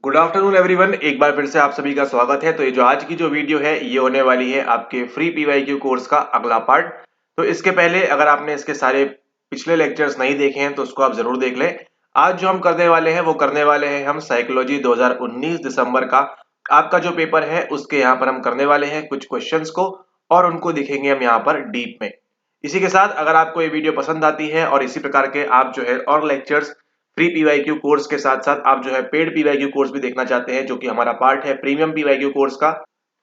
Good afternoon everyone, एक बार फिर से आप सभी का स्वागत है। तो ये जो आज की जो वीडियो है ये होने वाली है आपके फ्री पीवाईक्यू कोर्स का अगला पार्ट। तो इसके पहले अगर आपने इसके सारे पिछले लेक्चर्स नहीं देखे हैं तो उसको आप जरूर देख लें। आज जो हम करने वाले हैं वो करने वाले हैं हम साइकोलॉजी 2019 दिसंबर का आपका जो पेपर है उसके यहाँ पर हम करने वाले हैं कुछ क्वेश्चंस को और उनको देखेंगे हम यहाँ पर डीप में। इसी के साथ अगर आपको ये वीडियो पसंद आती है और इसी प्रकार के आप जो है और लेक्चर्स फ्री पीवाईक्यू कोर्स के साथ साथ आप जो है पेड पीवाईक्यू कोर्स भी देखना चाहते हैं जो कि हमारा पार्ट है प्रीमियम पीवाईक्यू कोर्स का,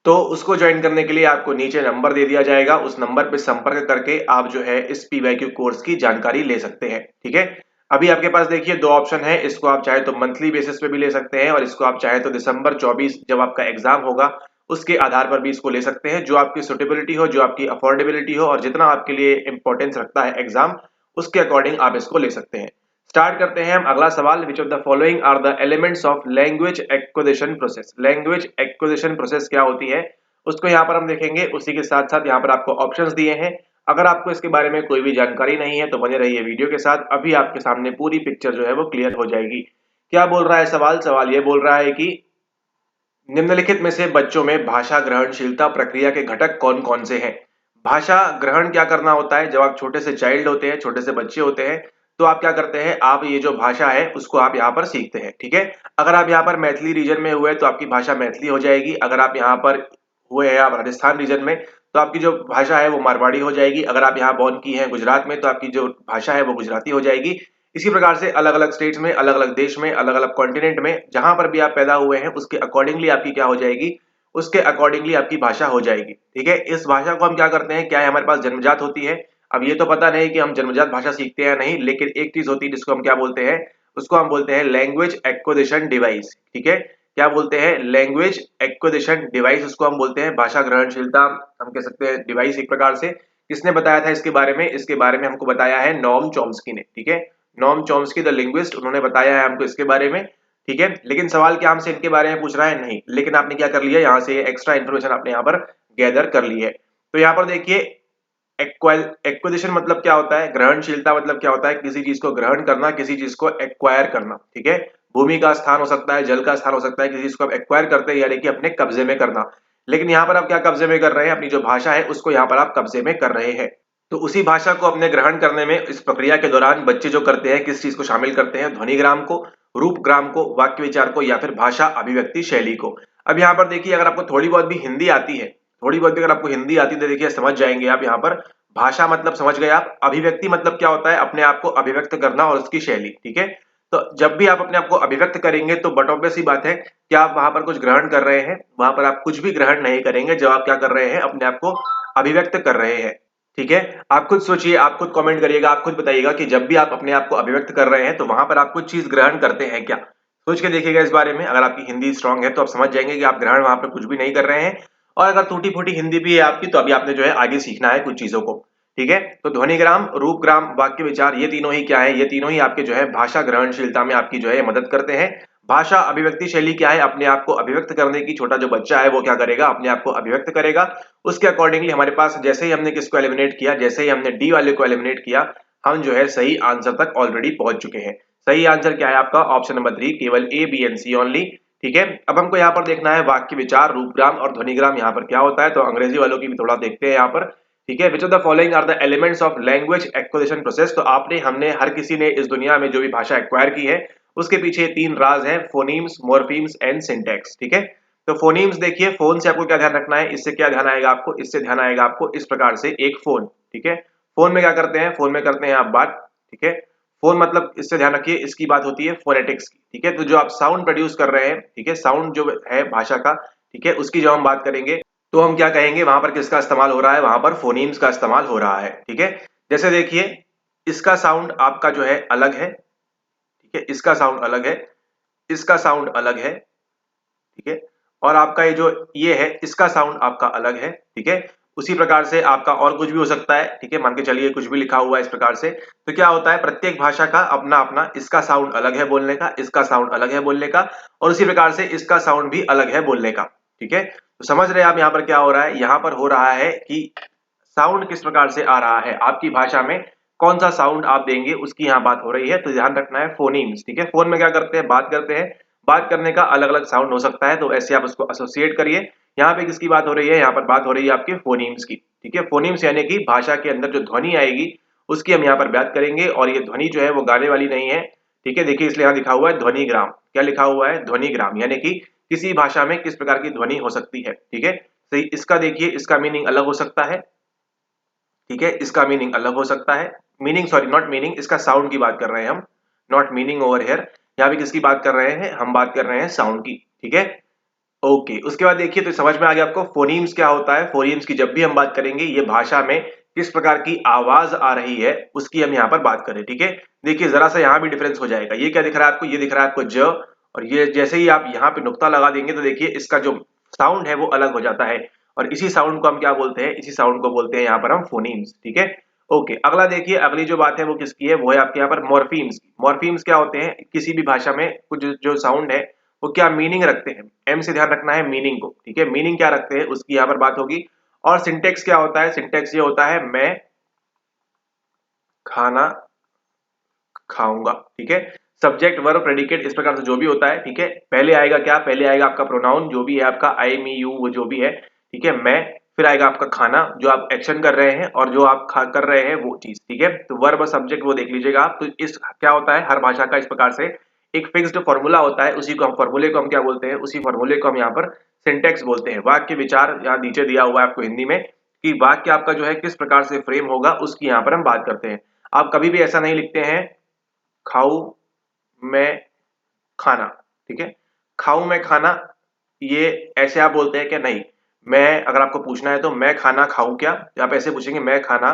तो उसको ज्वाइन करने के लिए आपको नीचे नंबर दे दिया जाएगा। उस नंबर पे संपर्क करके आप जो है इस पीवाईक्यू कोर्स की जानकारी ले सकते हैं। ठीक है, अभी आपके पास देखिए दो ऑप्शन है। इसको आप चाहे तो मंथली बेसिस पे भी ले सकते हैं और इसको आप चाहे तो दिसंबर 24 जब आपका एग्जाम होगा उसके आधार पर भी इसको ले सकते हैं। जो आपकी सुटेबिलिटी हो, जो आपकी अफोर्डेबिलिटी हो और जितना आपके लिए इंपॉर्टेंस रखता है एग्जाम, उसके अकॉर्डिंग आप इसको ले सकते हैं। स्टार्ट करते हैं हम। अगला सवाल, which of the following are the elements of language acquisition process. Language acquisition process क्या होती है उसको यहाँ पर हम देखेंगे। उसी के साथ साथ यहाँ पर आपको ऑप्शंस दिए हैं। अगर आपको इसके बारे में कोई भी जानकारी नहीं है तो बने रहिए वीडियो के साथ, अभी आपके सामने पूरी पिक्चर जो है वो क्लियर हो जाएगी। क्या बोल रहा है सवाल? सवाल ये बोल रहा है कि निम्नलिखित में से बच्चों में भाषा ग्रहणशीलता प्रक्रिया के घटक कौन कौन से हैं। भाषा ग्रहण क्या करना होता है? जब आप छोटे से चाइल्ड होते हैं, छोटे से बच्चे होते हैं, तो आप क्या करते हैं, आप ये जो भाषा है उसको आप यहाँ पर सीखते हैं। ठीक है, अगर आप यहाँ पर मैथिली रीजन में हुए तो आपकी भाषा मैथिली हो जाएगी। अगर आप यहाँ पर हुए हैं आप राजस्थान रीजन में तो आपकी जो भाषा है वो मारवाड़ी हो जाएगी। अगर आप यहाँ बॉर्न की हैं गुजरात में तो आपकी जो भाषा है वो गुजराती हो जाएगी। इसी प्रकार से अलग अलग स्टेट्स में, अलग अलग देश में, अलग अलग कॉन्टिनेंट में जहां पर भी आप पैदा हुए हैं उसके अकॉर्डिंगली आपकी क्या हो जाएगी, उसके अकॉर्डिंगली आपकी भाषा हो जाएगी। ठीक है, इस भाषा को हम क्या करते हैं, क्या है हमारे पास जन्मजात होती है। अब ये तो पता नहीं कि हम जन्मजात भाषा सीखते हैं या नहीं, लेकिन एक चीज होती है जिसको हम क्या बोलते हैं, उसको हम बोलते हैं लैंग्वेज एक्विजिशन डिवाइस। ठीक है, क्या बोलते हैं? लैंग्वेज एक्विजिशन डिवाइस, उसको हम बोलते हैं भाषा ग्रहणशीलता, हम कह सकते हैं डिवाइस एक प्रकार से। किसने बताया था इसके बारे में? इसके बारे में हमको बताया है नॉम चॉम्स्की ने। ठीक है, नॉम चॉम्स्की द लिंग्विस्ट, उन्होंने बताया है हमको इसके बारे में। ठीक है, लेकिन सवाल क्या हमसे इनके बारे में पूछ रहा है? नहीं, लेकिन आपने क्या कर लिया, यहाँ से एक्स्ट्रा इन्फॉर्मेशन आपने यहाँ पर गैदर कर ली है। तो यहाँ पर देखिए एक्विजिशन मतलब क्या होता है, ग्रहणशीलता मतलब क्या होता है, किसी चीज को ग्रहण करना, किसी चीज को एक्वायर करना। ठीक है, भूमि का स्थान हो सकता है, जल का स्थान हो सकता है, किसी चीज को आप एक्वायर करते हैं यानी कि अपने कब्जे में करना। लेकिन यहाँ पर आप क्या कब्जे में कर रहे हैं, अपनी जो भाषा है उसको यहाँ पर आप कब्जे में कर रहे हैं। तो उसी भाषा को अपने ग्रहण करने में इस प्रक्रिया के दौरान बच्चे जो करते हैं, किस चीज को शामिल करते हैं, ध्वनिग्राम को, रूपग्राम को, वाक्य विचार को या फिर भाषा अभिव्यक्ति शैली को। अब यहाँ पर देखिए अगर आपको थोड़ी बहुत भी हिंदी आती है, थोड़ी बहुत भी अगर आपको हिंदी आती है तो देखिए समझ जाएंगे आप। यहाँ पर भाषा मतलब समझ गए आप, अभिव्यक्ति मतलब क्या होता है, अपने आप को अभिव्यक्त करना और उसकी शैली। ठीक है, तो जब भी आप अपने आप को अभिव्यक्त करेंगे तो बट ऑब्वियस सी बात है कि आप वहां पर कुछ ग्रहण कर रहे हैं, वहां पर आप कुछ भी ग्रहण नहीं करेंगे जब आप क्या कर रहे हैं, अपने आप को अभिव्यक्त कर रहे हैं। ठीक है, आप खुद सोचिए, आप खुद कमेंट करिएगा, आप खुद बताइएगा कि जब भी आप अपने आप को अभिव्यक्त कर रहे हैं तो वहां पर आप कुछ चीज ग्रहण करते हैं क्या? सोच के देखिएगा इस बारे में। अगर आपकी हिंदी स्ट्रांग है तो आप समझ जाएंगे कि आप ग्रहण वहां पर कुछ भी नहीं कर रहे हैं। और अगर टूटी फूटी हिंदी भी है आपकी तो अभी आपने जो है आगे सीखना है कुछ चीजों को। ठीक है, तो ध्वनिग्राम, रूपग्राम, वाक्य विचार, ये तीनों ही क्या है, ये तीनों ही आपके जो है भाषा ग्रहणशीलता में आपकी जो है मदद करते हैं। भाषा अभिव्यक्ति शैली क्या है, अपने आप को अभिव्यक्त करने की, छोटा जो बच्चा है वो क्या करेगा, अपने आप को अभिव्यक्त करेगा। उसके अकॉर्डिंगली हमारे पास जैसे ही हमने किसको एलिमिनेट किया, जैसे ही हमने डी वाले को एलिमिनेट किया, हम जो है सही आंसर तक ऑलरेडी पहुंच चुके हैं। सही आंसर क्या है आपका? ऑप्शन नंबर 3, केवल A B and C only. ठीक है, अब हमको यहाँ पर देखना है वाक्य विचार, रूपग्राम और ध्वनिग्राम यहाँ पर क्या होता है, तो अंग्रेजी वालों की भी थोड़ा देखते हैं यहाँ पर। ठीक है, which of the following are the elements of language acquisition process. तो आपने, हमने, हर किसी ने इस दुनिया में जो भी भाषा एक्वायर की है उसके पीछे तीन राज हैं, फोनीम्स, मॉर्फीम्स एंड सिंटैक्स। ठीक है, तो फोनीम्स देखिए, फोन से आपको क्या ध्यान रखना है, इससे क्या ध्यान आएगा आपको, इससे ध्यान आएगा आपको इस प्रकार से एक फोन। ठीक है, फोन में क्या करते हैं, फोन में करते हैं आप बात। ठीक है, फोन मतलब इससे ध्यान रखिए, इसकी बात होती है फोनेटिक्स की। ठीक है, तो जो आप साउंड प्रोड्यूस कर रहे हैं, ठीक है, साउंड जो है भाषा का, ठीक है, उसकी जब हम बात करेंगे तो हम क्या कहेंगे, वहां पर किसका इस्तेमाल हो रहा है, वहां पर फोनीम्स का इस्तेमाल हो रहा है। ठीक है, जैसे देखिए इसका साउंड आपका जो है अलग है। ठीक है, इसका साउंड अलग है, इसका साउंड अलग है। ठीक है, और आपका ये जो ये है इसका साउंड आपका अलग है। ठीक है, उसी प्रकार से आपका और कुछ भी हो सकता है। ठीक है, मान के चलिए कुछ भी लिखा हुआ है इस प्रकार से, तो क्या होता है, प्रत्येक भाषा का अपना अपना, इसका साउंड अलग है बोलने का, इसका साउंड अलग है बोलने का, और उसी प्रकार से इसका साउंड भी अलग है बोलने का। ठीक है, तो समझ रहे हैं आप यहाँ पर क्या हो रहा है, यहाँ पर हो रहा है कि साउंड किस प्रकार से आ रहा है, आपकी भाषा में कौन सा साउंड आप देंगे उसकी यहाँ बात हो रही है। तो ध्यान रखना है फोनीम्स। ठीक है, फोन में क्या करते हैं, बात करते हैं, बात करने का अलग अलग साउंड हो सकता है, तो ऐसे आप उसको एसोसिएट करिए। यहाँ पे किसकी बात हो रही है, यहाँ पर बात हो रही है आपके फोनीम्स की। ठीक है, फोनीम्स यानी कि भाषा के अंदर जो ध्वनि आएगी उसकी हम यहाँ पर बात करेंगे, और ये ध्वनि जो है वो गाने वाली नहीं है। ठीक है, देखिए इसलिए यहाँ लिखा हुआ है ध्वनिग्राम। क्या लिखा हुआ है, ध्वनिग्राम, यानी कि किसी भाषा में किस प्रकार की ध्वनि हो सकती है। ठीक है, तो इसका देखिए, इसका मीनिंग अलग हो सकता है। ठीक है, इसका मीनिंग अलग हो सकता है, मीनिंग सॉरी नॉट मीनिंग, इसका साउंड की बात कर रहे हैं हम, नॉट मीनिंग ओवर हियर। यहाँ पे किसकी बात कर रहे हैं, हम बात कर रहे हैं साउंड की। ठीक है, ओके, उसके बाद देखिए तो समझ में आ गया आपको फोनीम्स क्या होता है। फोनीम्स की जब भी हम बात करेंगे, ये भाषा में किस प्रकार की आवाज आ रही है उसकी हम यहाँ पर बात करें। ठीक है, देखिए जरा सा यहाँ भी डिफरेंस हो जाएगा। ये क्या दिख रहा है आपको, ये दिख रहा है आपको ज, और ये जैसे ही आप यहाँ पे नुक्ता लगा देंगे तो देखिए इसका जो साउंड है वो अलग हो जाता है, और इसी साउंड को हम क्या बोलते हैं, इसी साउंड को बोलते हैं यहाँ पर हम फोनीम्स। ठीक है, ओके, अगला देखिए, अगली जो बात है वो किसकी है, वो है आपके यहाँ पर मॉर्फीम्स की। मॉर्फीम्स क्या होते हैं, किसी भी भाषा में कुछ जो साउंड है वो क्या मीनिंग रखते हैं, एम से ध्यान रखना है मीनिंग को। ठीक है, मीनिंग क्या रखते हैं उसकी यहाँ पर बात होगी। और सिंटेक्स क्या होता है, सिंटेक्स ये होता है मैं खाना खाऊंगा। ठीक है, सब्जेक्ट वर्ब प्रेडिकेट इस प्रकार से जो भी होता है। ठीक है, पहले आएगा क्या, पहले आएगा आपका प्रोनाउन जो भी है आपका आई मी यू वो जो भी है। ठीक है, मैं, फिर आएगा आपका खाना जो आप एक्शन कर रहे हैं और जो आप खा कर रहे हैं वो चीज। ठीक है, तो वर्ब और सब्जेक्ट वो देख लीजिएगा आप। तो इस क्या होता है, हर भाषा का इस प्रकार से एक फिक्स्ड फॉर्मूला होता है, उसी को हम फॉर्मूले को हम क्या बोलते हैं, उसी फॉर्मूले को हम यहाँ पर सिंटेक्स बोलते हैं। वाक्य विचार यहाँ नीचे दिया हुआ है आपको हिंदी में, कि वाक्य आपका जो है किस प्रकार से फ्रेम होगा उसकी यहाँ पर हम बात करते हैं। आप कभी भी ऐसा नहीं लिखते हैं खाऊं मैं खाना। ठीक है, खाऊं मैं खाना, ये ऐसे आप बोलते हैं क्या, नहीं। मैं, अगर आपको पूछना है तो मैं खाना खाऊं क्या, तो आप ऐसे पूछेंगे मैं खाना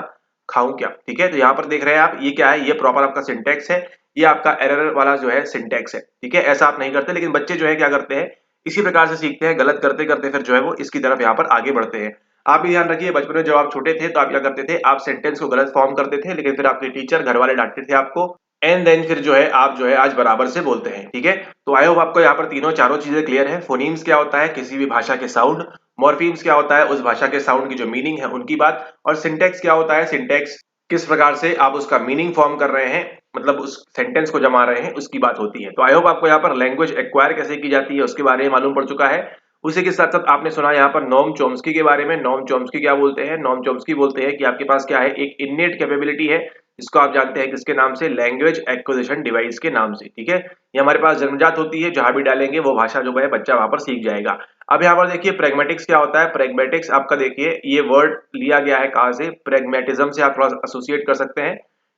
खाऊं क्या। ठीक है, तो यहाँ पर देख रहे हैं आप, ये क्या है, ये प्रॉपर आपका सिंटेक्स है, ये आपका एरर वाला जो है सिंटेक्स है। ठीक है, ऐसा आप नहीं करते, लेकिन बच्चे जो है क्या करते हैं, इसी प्रकार से सीखते हैं, गलत करते करते फिर जो है वो इसकी तरफ यहाँ पर आगे बढ़ते हैं। आप भी ध्यान रखिए, बचपन में जब आप छोटे थे तो आप क्या करते थे, आप सेंटेंस को गलत फॉर्म करते थे, लेकिन फिर आपके टीचर घर वाले डांटते थे आपको, एंड देन फिर जो है आप जो है आज बराबर से बोलते हैं। ठीक है, तो आई होप आपको यहाँ पर तीनों चारों चीजें क्लियर है। फोनीम्स क्या होता है, किसी भी भाषा के साउंड, मॉर्फीम्स क्या होता है, उस भाषा के साउंड की जो मीनिंग है उनकी बात, और सिंटेक्स क्या होता है, सिंटेक्स किस प्रकार से आप उसका मीनिंग फॉर्म कर रहे हैं, मतलब उस सेंटेंस को जमा रहे हैं उसकी बात होती है। तो आई होप आपको यहाँ पर लैंग्वेज एक्वायर कैसे की जाती है उसके बारे में मालूम पड़ चुका है। उसी के साथ साथ आपने सुना यहाँ पर नोम चॉम्स्की के बारे में। नोम चॉम्स्की क्या बोलते हैं, नोम चॉम्स्की बोलते हैं कि आपके पास क्या है, एक इननेट कैपेबिलिटी है, जिसको आप जानते हैं किसके नाम से, लैंग्वेज एक्विजिशन डिवाइस के नाम से। ठीक है, ये हमारे पास जन्मजात होती है, जहां भी डालेंगे वो भाषा जो है बच्चा वहां पर सीख जाएगा। अब यहाँ पर देखिए प्रेगमेटिक्स क्या होता है। प्रेगमेटिक्स आपका देखिए ये वर्ड लिया गया है कहाँ से, प्रेगमेटिज्म से आप थोड़ा एसोसिएट कर सकते हैं।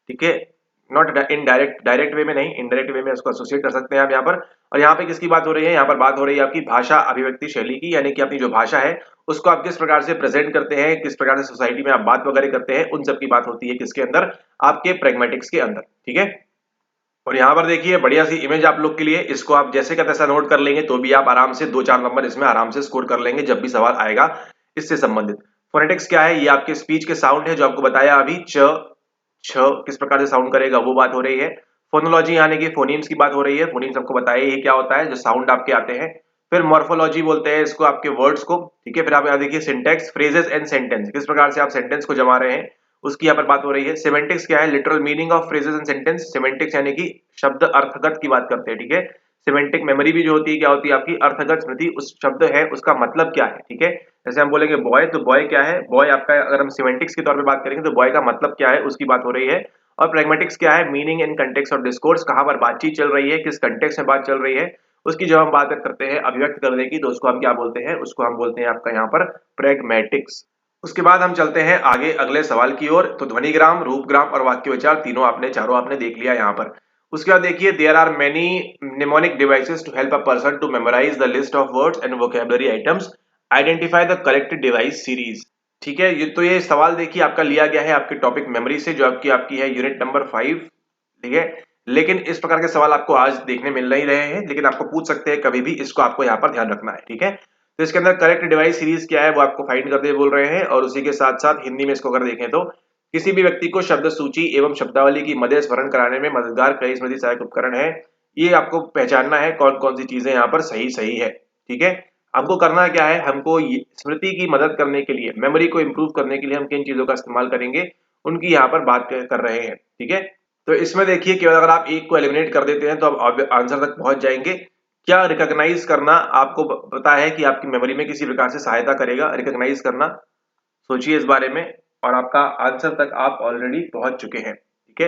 ठीक है, नॉट इन डायरेक्ट वे में नहीं, इनडायरेक्ट वे में इसको एसोसिएट कर सकते हैं आप यहाँ पर। और यहाँ पे किसकी बात हो रही है, यहाँ पर बात हो रही है आपकी भाषा अभिव्यक्ति शैली की, यानी कि अपनी जो भाषा है उसको आप किस प्रकार से प्रेजेंट करते हैं, किस प्रकार से सोसाइटी में आप बात वगैरह करते हैं, उन सब की बात होती है किसके अंदर, आपके प्रेगमेटिक्स के अंदर। ठीक है, और यहाँ पर देखिए बढ़िया सी इमेज आप लोग के लिए, इसको आप जैसे का तैसा नोट कर लेंगे तो भी आप आराम से 2-4 नंबर इसमें आराम से स्कोर कर लेंगे जब भी सवाल आएगा इससे संबंधित। फोनेटिक्स क्या है, ये आपके स्पीच के साउंड है जो आपको बताया अभी, च छ किस प्रकार से साउंड करेगा वो बात हो रही है। फोनोलॉजी यानी कि फोनीम्स की बात हो रही है, फोनीम्स आपको बताया ये क्या होता है, जो साउंड आपके आते हैं। फिर मॉर्फोलॉजी बोलते हैं इसको, आपके वर्ड्स को। ठीक है, फिर आप यहाँ देखिए सिंटेक्स, फ्रेजेस एंड सेंटेंस, किस प्रकार से आप सेंटेंस को जमा रहे हैं उसकी यहाँ पर बात हो रही है। सिमेंटिक्स क्या है, literal meaning of phrases and sentence. Semantics यानी कि शब्द अर्थगत की बात करते हैं। ठीक है, सिमेंटिक मेमोरी भी जो होती है क्या होती है आपकी, अर्थगत स्मृति, उस शब्द है उसका मतलब क्या है। ठीक है, जैसे हम बोलेंगे बॉय, तो बॉय क्या है, बॉय आपका, अगर हम सिमेंटिक्स के तौर पे बात करेंगे तो बॉय का मतलब क्या है उसकी बात हो रही है। और प्रैग्मेटिक्स क्या है, मीनिंग इन कंटेक्स्ट और डिस्कोर्स, कहाँ पर बातचीत चल रही है, किस कंटेक्स्ट में बात चल रही है उसकी जब हम बात करते हैं अभिव्यक्त करने की, तो उसको हम क्या बोलते हैं, उसको हम बोलते हैं आपका यहाँ पर प्रैग्मेटिक्स। उसके बाद हम चलते हैं आगे अगले सवाल की ओर। तो ध्वनिग्राम, रूपग्राम और वाक्य विचार तीनों आपने चारों आपने देख लिया यहाँ पर। उसके बाद देखिए there are many mnemonic devices to help a person to memorise the list of words and vocabulary items, identify the correct device series. ठीक है, ये सवाल देखिए आपका लिया गया है आपके टॉपिक मेमोरी से, जो आपकी आपकी है यूनिट नंबर 5। ठीक है, लेकिन इस प्रकार के सवाल आपको आज देखने मिल नहीं रहे हैं, लेकिन आपको पूछ सकते हैं कभी भी, इसको आपको यहाँ पर ध्यान रखना है। ठीक है, तो इसके अंदर करेक्ट डिवाइस सीरीज क्या है वो आपको फाइंड करते बोल रहे हैं, और उसी के साथ साथ हिंदी में इसको अगर देखें तो किसी भी व्यक्ति को शब्द सूची एवं शब्दावली की मदद स्मरण कराने में मददगार कई स्मृति सहायक उपकरण है। ये आपको पहचानना है कौन कौन सी चीजें यहाँ पर सही सही है। ठीक है, हमको करना क्या है, हमको स्मृति की मदद करने के लिए, मेमोरी को इंप्रूव करने के लिए हम किन चीजों का इस्तेमाल करेंगे उनकी यहाँ पर बात कर रहे हैं। ठीक है, तो इसमें देखिए केवल अगर आप एक को एलिमिनेट कर देते हैं तो आप आंसर तक पहुंच जाएंगे। क्या रिकॉग्नाइज करना आपको पता है कि आपकी मेमोरी में किसी प्रकार से सहायता करेगा रिकॉग्नाइज करना? सोचिए इस बारे में और आपका आंसर तक आप ऑलरेडी पहुंच चुके हैं। ठीक है,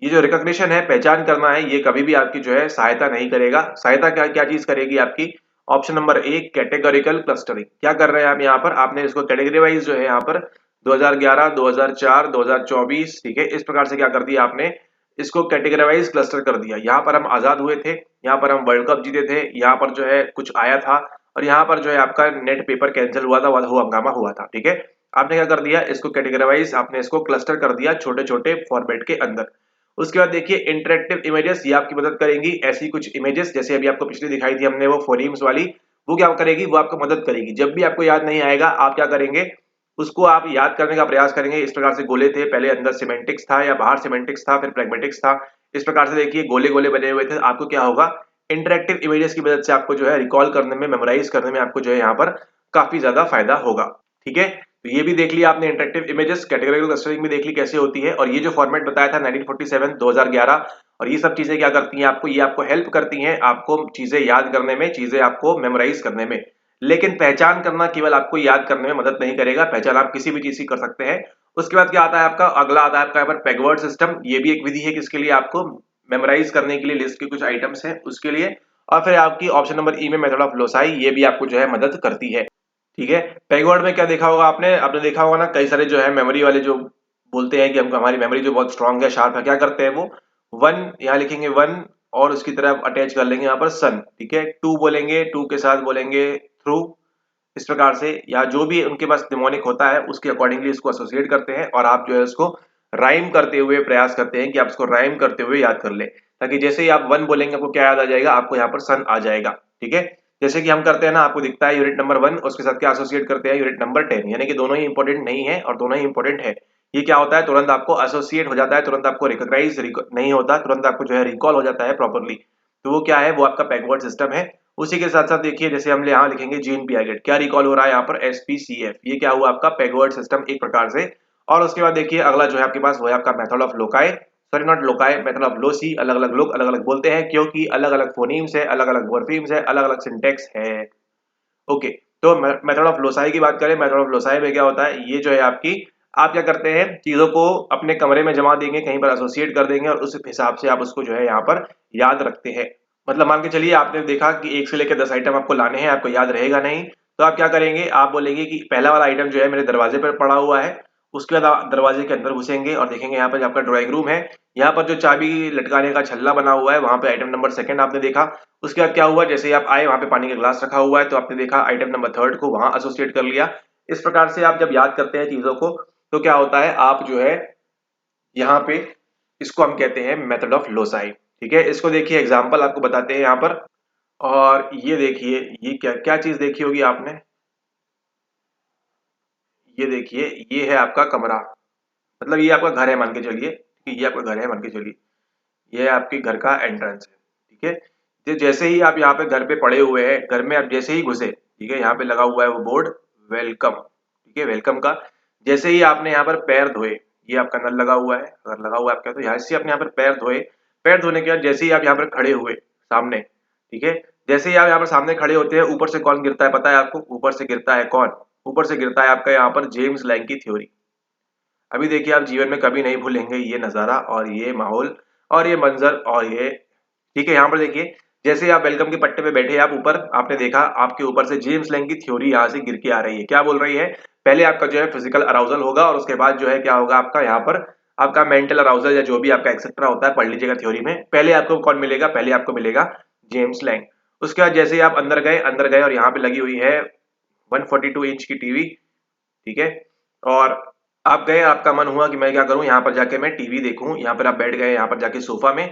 ये जो रिकॉग्निशन है, पहचान करना है, ये कभी भी आपकी जो है सहायता नहीं करेगा। सहायता क्या क्या चीज करेगी आपकी? ऑप्शन नंबर एक, कैटेगोरिकल क्लस्टरिंग। क्या कर रहे हैं आप यहाँ पर? आपने इसको कैटेगरी वाइज जो है यहाँ पर 2011, 2004, 2024, ठीक है, इस प्रकार से क्या कर दिया आपने, इसको कैटेगराइज क्लस्टर कर दिया। यहाँ पर हम आजाद हुए थे, यहाँ पर हम वर्ल्ड कप जीते थे, यहाँ पर जो है कुछ आया था, और यहाँ पर जो है आपका नेट पेपर कैंसिल हुआ था, वो हंगामा हुआ था। ठीक है, आपने क्या कर दिया, इसको कैटेगराइज, आपने इसको क्लस्टर कर दिया छोटे छोटे फॉर्मेट के अंदर। उसके बाद देखिए इंटरेक्टिव इमेजेस, ये आपकी मदद करेंगी। ऐसी कुछ इमेजेस जैसे अभी आपको पिछली दिखाई थी हमने वो फोनीम्स वाली, वो क्या करेगी, वो आपको मदद करेगी। जब भी आपको याद नहीं आएगा आप क्या करेंगे, उसको आप याद करने का प्रयास करेंगे। इस प्रकार से गोले थे, पहले अंदर सिमेंटिक्स था या बाहर सिमेंटिक्स था, फिर प्रैग्मेटिक्स था। इस प्रकार से देखिए गोले गोले बने हुए थे। आपको क्या होगा, इंटरेक्टिव इमेजेस की मदद से आपको जो है रिकॉल करने में, मेमोराइज करने में आपको जो है यहाँ पर काफी ज्यादा फायदा होगा। ठीक है, तो ये भी देख लिया आपने, इंटरेक्टिव इमेजेस, कैटेगोरिकल क्लस्टरिंग भी देख ली कैसे होती है। और ये जो फॉर्मेट बताया था 1947, 2011, और ये सब चीजें क्या करती हैं आपको, ये आपको हेल्प करती हैं आपको चीजें याद करने में, चीजें आपको मेमोराइज करने में। लेकिन पहचान करना केवल आपको याद करने में मदद नहीं करेगा। पहचान आप किसी भी चीज की कर सकते हैं। उसके बाद क्या आता है आपका, अगला आता है आपका यहाँ पर पेगवर्ड सिस्टम। ये भी एक विधि है किसके लिए, आपको मेमोराइज करने के लिए लिस्ट के कुछ आइटम्स हैं उसके लिए। और फिर आपकी ऑप्शन नंबर ई में मेथड ऑफ लोसाई, ये भी आपको जो है मदद करती है। ठीक है, पेगवर्ड में क्या देखा होगा आपने, देखा होगा ना, कई सारे जो है मेमोरी वाले जो बोलते हैं कि हमको हमारी मेमोरी जो बहुत स्ट्रांग है, शार्प है, क्या करते हैं वो, वन यहाँ लिखेंगे वन, और उसकी तरफ अटैच कर लेंगे यहाँ पर सन। ठीक है, टू बोलेंगे, टू के साथ बोलेंगे थ्रू, इस प्रकार से, या जो भी उनके पास निमोनिक होता है उसके अकॉर्डिंगली इसको एसोसिएट करते हैं। और आप जो है उसको राइम करते हुए प्रयास करते हैं कि आप इसको राइम करते हुए याद कर ले, ताकि जैसे ही आप वन बोलेंगे आपको क्या याद आ जाएगा, आपको यहाँ पर सन आ जाएगा। ठीक है, जैसे कि हम करते हैं ना, आपको दिखता है यूनिट नंबर 1, उसके साथ क्या एसोसिएट करते हैं, यूनिट नंबर 10, यानी कि दोनों ही इंपॉर्टेंट नहीं है और दोनों ही इंपॉर्टेंट है। ये क्या होता है, तुरंत आपको एसोसिएट हो जाता है, तुरंत आपको रिकॉग्नाइज नहीं होता, तुरंत आपको जो है रिकॉल हो जाता है प्रॉपर्ली। तो वो क्या है, वो आपका बैकवर्ड सिस्टम है। उसी के साथ साथ देखिए, जैसे हम यहाँ लिखेंगे जीन पियागेट, क्या रिकॉल हो रहा है यहाँ पर, एसपीसीएफ, ये क्या हुआ आपका बैकवर्ड सिस्टम एक प्रकार से। और उसके बाद देखिए अगला जो है आपके पास वो है आपका method of loci, sorry not loci, method of lossy. अलग अलग लोग अलग अलग बोलते हैं क्योंकि अलग अलग फोनीम्स है, अलग अलग वर्फीम्स है, अलग अलग सिंटेक्स है। ओके, तो मेथड ऑफ लोसाई की बात करें, मेथड ऑफ लोसाई में क्या होता है, ये जो है आपकी, आप क्या करते हैं, चीजों को अपने कमरे में जमा देंगे, कहीं पर एसोसिएट कर देंगे और उस हिसाब से आप उसको जो है यहाँ पर याद रखते हैं। मतलब मान के चलिए आपने देखा कि 1 से लेकर 10 आइटम आपको लाने हैं, आपको याद रहेगा नहीं, तो आप क्या करेंगे, आप बोलेंगे कि पहला वाला आइटम जो है मेरे दरवाजे पर पड़ा हुआ है। उसके बाद आप दरवाजे के अंदर घुसेंगे और देखेंगे यहाँ पर जो आपका ड्राइंग रूम है, यहाँ पर जो चाबी लटकाने का छल्ला बना हुआ है, वहां पे आइटम नंबर 2 आपने देखा। उसके बाद क्या हुआ, जैसे ही आप आए वहां पे पानी का ग्लास रखा हुआ है, तो आपने देखा आइटम नंबर 3 को वहां एसोसिएट कर लिया। इस प्रकार से आप जब याद करते हैं चीजों को, तो क्या होता है, आप जो है यहाँ पे, इसको हम कहते हैं मेथड ऑफ लोसाई। ठीक है, इसको देखिए एग्जाम्पल आपको बताते हैं यहाँ पर। और ये देखिए, ये क्या क्या चीज देखी होगी आपने, ये देखिए, ये है आपका कमरा, मतलब ये आपका घर है मान के चलिए, ये आपका घर है मान के चलिए, ये है आपके घर का एंट्रेंस है। ठीक है, तो जैसे ही आप यहाँ पे घर पे पड़े हुए हैं, घर में आप जैसे ही घुसे, ठीक है, यहाँ पे लगा हुआ है वो बोर्ड वेलकम। ठीक है, वेलकम का, जैसे ही आपने यहाँ पर पैर धोए, ये आपका नल लगा हुआ है, अगर लगा हुआ है आपका, तो यहाँ से आपने यहाँ पर पैर धोए, पैर धोने के बाद जैसे ही आप यहाँ पर खड़े हुए सामने, ठीक है, जैसे ही आप यहाँ पर सामने खड़े होते हैं, ऊपर से कौन गिरता है पता है आपको, ऊपर से गिरता है कौन, ऊपर से गिरता है आपका यहाँ पर जेम्स लैंग की थ्योरी। अभी देखिए आप जीवन में कभी नहीं भूलेंगे ये नजारा और ये माहौल और ये मंजर और ये, ठीक है, यहाँ पर देखिए, जैसे आप वेलकम के पट्टे पे बैठे, आप ऊपर आपने देखा आपके ऊपर से जेम्स लैंग की थ्योरी यहाँ से गिर के आ रही है। क्या बोल रही है, पहले आपका जो है फिजिकल अराउजल होगा और उसके बाद जो है क्या होगा आपका यहाँ पर आपका मेंटल अराउजल या जो भी आपका एक्सेट्रा होता है, पढ़ लीजिएगा थ्योरी में। पहले आपको कौन मिलेगा, पहले आपको मिलेगा जेम्स लैंग। उसके बाद जैसे ही आप अंदर गए और यहाँ पे लगी हुई है 142 इंच की टीवी। ठीक है, और आप गए, आपका मन हुआ कि मैं क्या करूं, यहाँ पर जाके मैं टीवी देखूं, यहाँ पर आप बैठ गए, यहाँ पर जाके सोफा में,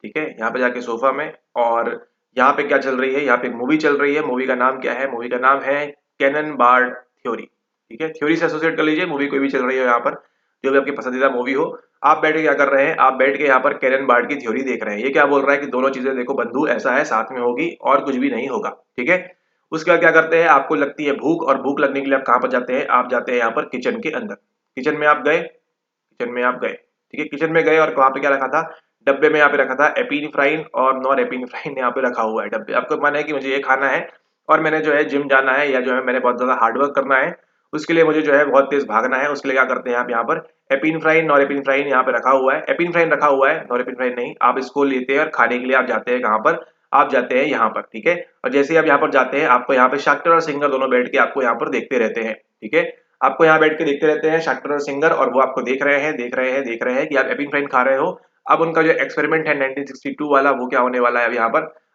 ठीक है, यहाँ पे जाके सोफा में, और यहाँ पे क्या चल रही है, यहाँ पे एक मूवी चल रही है। मूवी का नाम क्या है, मूवी का नाम है कैनन बार्ड थ्योरी। ठीक है, थ्योरी से एसोसिएट कर लीजिए, मूवी कोई भी चल रही है यहाँ पर, जो भी आपकी पसंदीदा मूवी हो। आप बैठ के क्या कर रहे हैं, आप बैठ के यहाँ पर कैनन बार्ड की थ्योरी देख रहे हैं। ये क्या बोल रहा है कि दोनों चीजें देखो बंधु, ऐसा है, साथ में होगी और कुछ भी नहीं होगा। ठीक है, उसके बाद क्या करते हैं, आपको लगती है भूख, और भूख लगने के लिए आप कहाँ पर जाते हैं, आप जाते हैं यहाँ पर किचन के अंदर। किचन में आप गए, किचन में आप गए, ठीक है, किचन में गए और वहां पे क्या रखा था, डब्बे में यहाँ पे रखा था एपिनेफ्राइन और नॉर एपिनेफ्राइन यहाँ पे रखा हुआ है। डब्बे आपको मन है कि मुझे ये खाना है और मैंने जो है जिम जाना है या जो है मैंने बहुत ज्यादा हार्डवर्क करना है, उसके लिए मुझे जो है बहुत तेज भागना है, उसके लिए क्या करते हैं आप यहाँ पर एपिनेफ्राइन नॉर एपिनेफ्राइन यहाँ पे रखा हुआ है, एपिनेफ्राइन रखा हुआ है, नॉर एपिनेफ्राइन नहीं। आप इसको लेते हैं और खाने के लिए आप जाते हैं कहाँ पर, आप जाते हैं यहाँ पर, ठीक है। और जैसे ही आप यहाँ पर जाते हैं आपको यहाँ पे शाक्टर और सिंगर दोनों बैठ के आपको यहाँ पर देखते रहते हैं, ठीक है। आपको यहाँ बैठ के देखते रहते हैं शाक्टर और सिंगर, और वो आपको देख रहे हैं देख रहे हैं कि आप एपिनेफ्राइन खा रहे हो। अब उनका जो एक्सपेरिमेंट है 1962 वाला, वो क्या होने वाला है